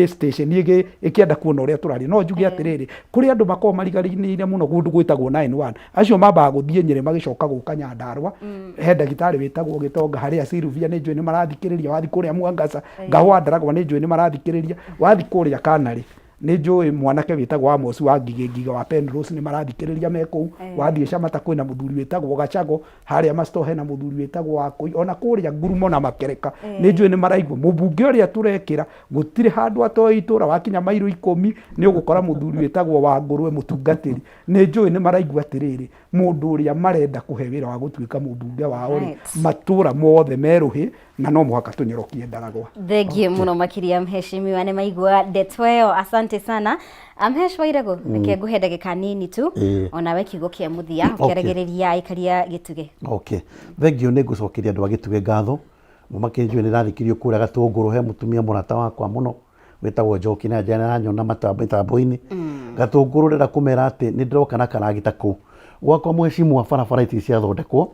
station igi ikienda kuona uria turari no njuge atiriri kuri andu makoma marigariine muno gundu gwitagwo 91 acio mambaga guthie Nyeri magicoka guka Nyandarua he ndagitari witagwo Gitonga haria Silvia ni njui ni marathikiriria wathi kuria Mwangasa Ngahwa Ndaragwa ni njui ni marathikiriria wathi kuria Kanari ni njui mwanake witagwo Amos wa Ngiga wa Penrose ni marathikiriria meku wathi Camata kwina muthuri witagwo Gachago haria Mastohe na muthuri witagwo Wakui ona kuria Ngurumo na Makereka ni njui ni maraigwa mubunge uria turekira gutire handu atoi itura wakinya mairo 10 ni ugukora muthuri witagwo wa Ngurwe mutungatiri ni njui ni maraigwa atiriri mundu uria marenda kuhe wira wa gutuika mubunge wao matura mothe meruhi na no muhaka tunyorokie Ndaragwa. Thengiũ muno makiria mheshimiwa ni maigua ndetweyo asante sana Amhesh Wairagu reke nguhe ndagika nini tu onawe kiugo kia muthia ukiaragiriria aikaria Gituge. Okay, thengiũ ni ngucokeria andu a Gituge ngatho mumakinjwe ni rathikirio kuria Gatunguru he mutumia murata wakwa muno wetagwo Njoki na jana nyona mitambo-ini Gatunguru rira kumera ati ni ndiroka na karagita ku gwakwa mwecimu wa barabara iti cia thondekwo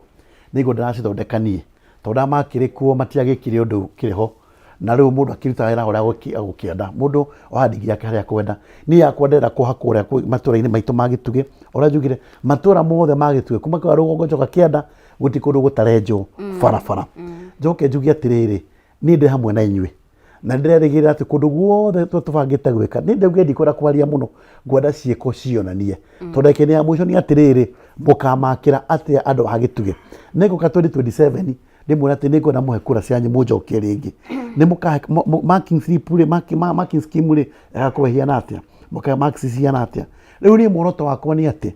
nigo ndiracithondekanie tondu makirikuo matiagikire undu kiriho na riu mundu akiruta wira uria agukienda mundu ohandi yake haria kwenda ni yakwendera kuhakuria matura-ini maitu ma Gituge uria njugire matura mothe ma Gituge kuma kwa rugongo njoka kienda guti kundu gutarenjo barabara njoke njugie atiriri ni ndi hamwe na inyui na ndirerigirira ati kundu guothe tubangite gwika ni ndauge ndikwenda kwaria muno ngwenda ciiko cionanie tondu ikene ya mwisho ni atiriri mukamakira ati andu a Gituge niguka 2027 ndimwira ati ningwenda muhe kura cianyu munjokie ringi ni mukahe marking slip ri marking scheme ri agakuhiana atia mukahe marks ciana atia riu ni muoroto wakwa ni ati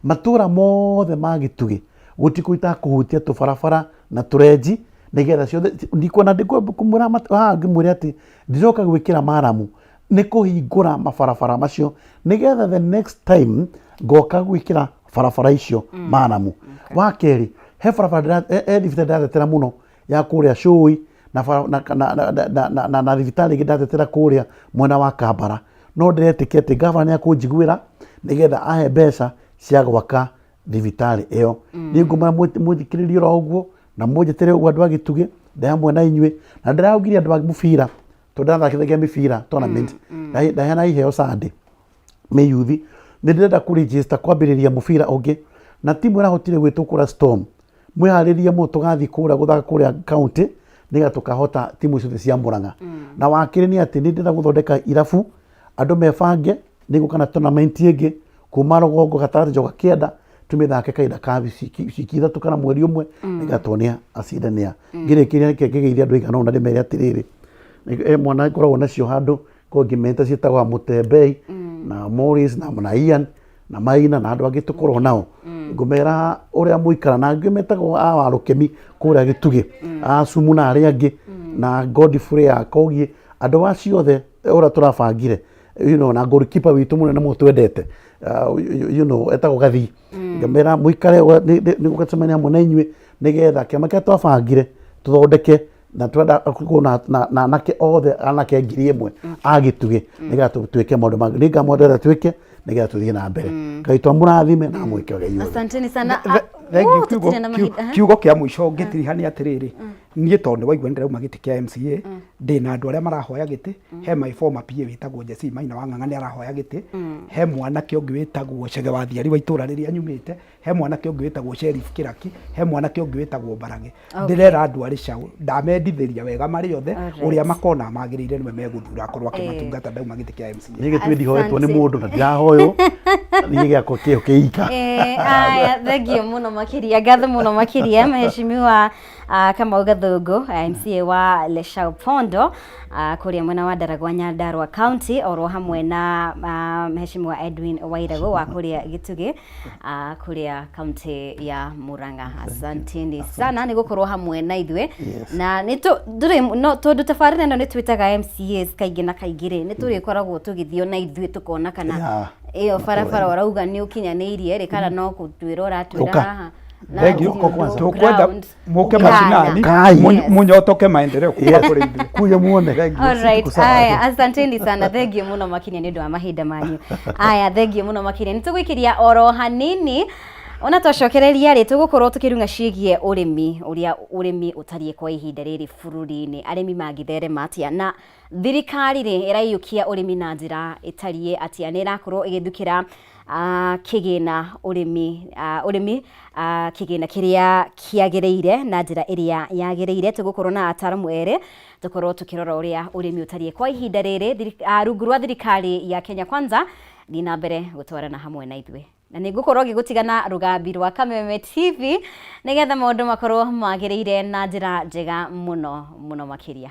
matura mothe ma Gituge gutikuita kuhutia tubarabara na turenji nigetha ciothe ndikuona ndikumwira ngimwira ati ndiroka gwikira maramu ni kuhingura mabarabara macio nigetha the next time ngoka gwikira barabara icio maramu wakeri he barabara ndatetera muno ya kuria Chui na thibitari ndatetera kuria mwena wa Kambara no ndiretikia ati gavana akunjiguira nigetha ahe mbeca cia gwaka thibitari iyo ni ngumara muthikiririo ro uguo na mwejetere andu a Gituge ndamwe na inywe na ndiraugiria andu a mubira tondu ndathakithagia mibira tournament ndahena iheo Sunday me youth ni ndirenda ku register kwambiriria mubira ungi na timu irahotire gwitukura Storm mwihariria mu tugathi kura guthaka kuria county niga tukahota timu icio cia Murang'a na wakiri ni ati ni ndira guthondeka irabu andu mebange nigo kana tournament ingi kuma rugongo gatari njoka kienda tumithake kaida kabi cikitha tukana mweri umwe nigatonia acidania ngirikiria kigeithia andu igana ona ndimere atiriri mwana ngoragwo nacio handu ko ngimenta cietagwa Mutembei na Morris na Ian na Maina na andu angi tukorwo nao ngumera uria muikara na angi metagwo awarukemi kuria Gituge Sumu na aria angi na Godfrey Akogie andu acio othe ora turabangire na goalkeeper witu munene mu twendete etagwo Gathi ngamera muikare ni gukacemania mu na inyue nigetha kiama kia twabangire tuthondeke na twenda kuona na anake othe anake ngiri imwe agituge nigetha tutuike maundu mangi ninga modera tuike nigetha tuthie na mbere Ngai twamurathime na mwike Ngai. Asanteni sana. Kiugo kia mwisho ngitirihania atiriri nie tondu waigua ndirauma giti kia MCA ndina andu aria marahoya giti he my former PA witagwo Jesse Maina wa Ng'ang'a ni arahoya giti he mwanake ungi witagwo Chege wa Thiari wa itura riria nyumite he mwanake ungi witagwo Sheriff Kiraki he mwanake ungi witagwo Barage ndirera andu ari cau ndamendithiria wega mari othe uria makona magirire niwe meguthura akorwo akimatungata ndauma giti kia MCA nige twithihoetwo ni mundu na ndirahoyo nige giako kio kiika. Aya thengio muno makiria ngatho muno makiria mheshimiwa kama Gathungu MCA wa Leshau Pondo kuria mwena wa Ndaragwa Nyandarua County oro hamwe na mheshimiwa Edwin Wairago wa kuria Gitugi kuria county ya Murang'a. Asanteni sana ni gukorwo hamwe na ithwe na ndure no tondu tabarĩra ĩno nĩ twĩtaga MCAs kaingĩ na kaingĩ rĩ nĩ tũrĩkoragwo tũgĩthio na ithwe tukona kana iyo barabara urauga ni ukinyanĩirie rĩ kana no gũtwĩra ũratwĩra haha tukwenda muke mashinani munyotoke maendeleo kuwa kuri ithwe kuja muone. Alright, aya asanteni sana thengio muno makinya nĩ ũndũ wa mahinda manyu. Aya thengio muno makinya nĩ tũgwĩkĩria oro hanini ona twacokereria rĩ tũgũkorwo tũkĩrunga ciĩgiĩ ũrĩmi ũtariĩ kwa ihinda rĩrĩ bũrũri-inĩ arĩmi mangĩtherema atĩa na thirikari rĩ ĩraiyũkia ũrĩmi na njĩra ĩtariĩ atĩa nĩ ĩrakorwo ĩgĩthukĩra kĩgĩna ũrĩmi kĩgĩna kĩrĩa kĩagĩrĩire na njĩra ĩrĩa yagĩrĩire. Tũgũkorwo na ataramu erĩ tũkorwo tũkĩrora ũrĩa ũrĩmi ũtariĩ kwa ihinda rĩrĩ rungu rwa thirikari ya Kenya Kwanza ni na mbere gũtwarana hamwe na ithwe na nĩ ngũkorwo ngĩgũtigana rũgambi rwa Kameme TV nĩgetha maũndũ makorwo magĩrĩire na njĩra njega mũno mũno makĩria.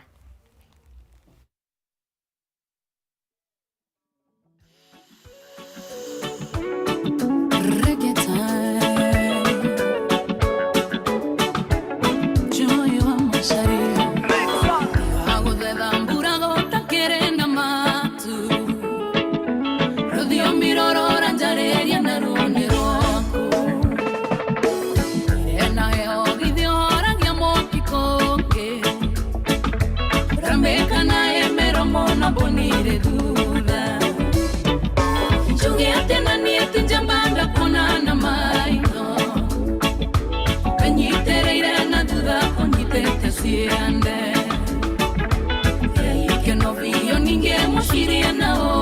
Bonire duda Chugi atena nieti njambanda kona na maino Kanyitere na duda konyitete siande Ike no vio ninge moshiria nao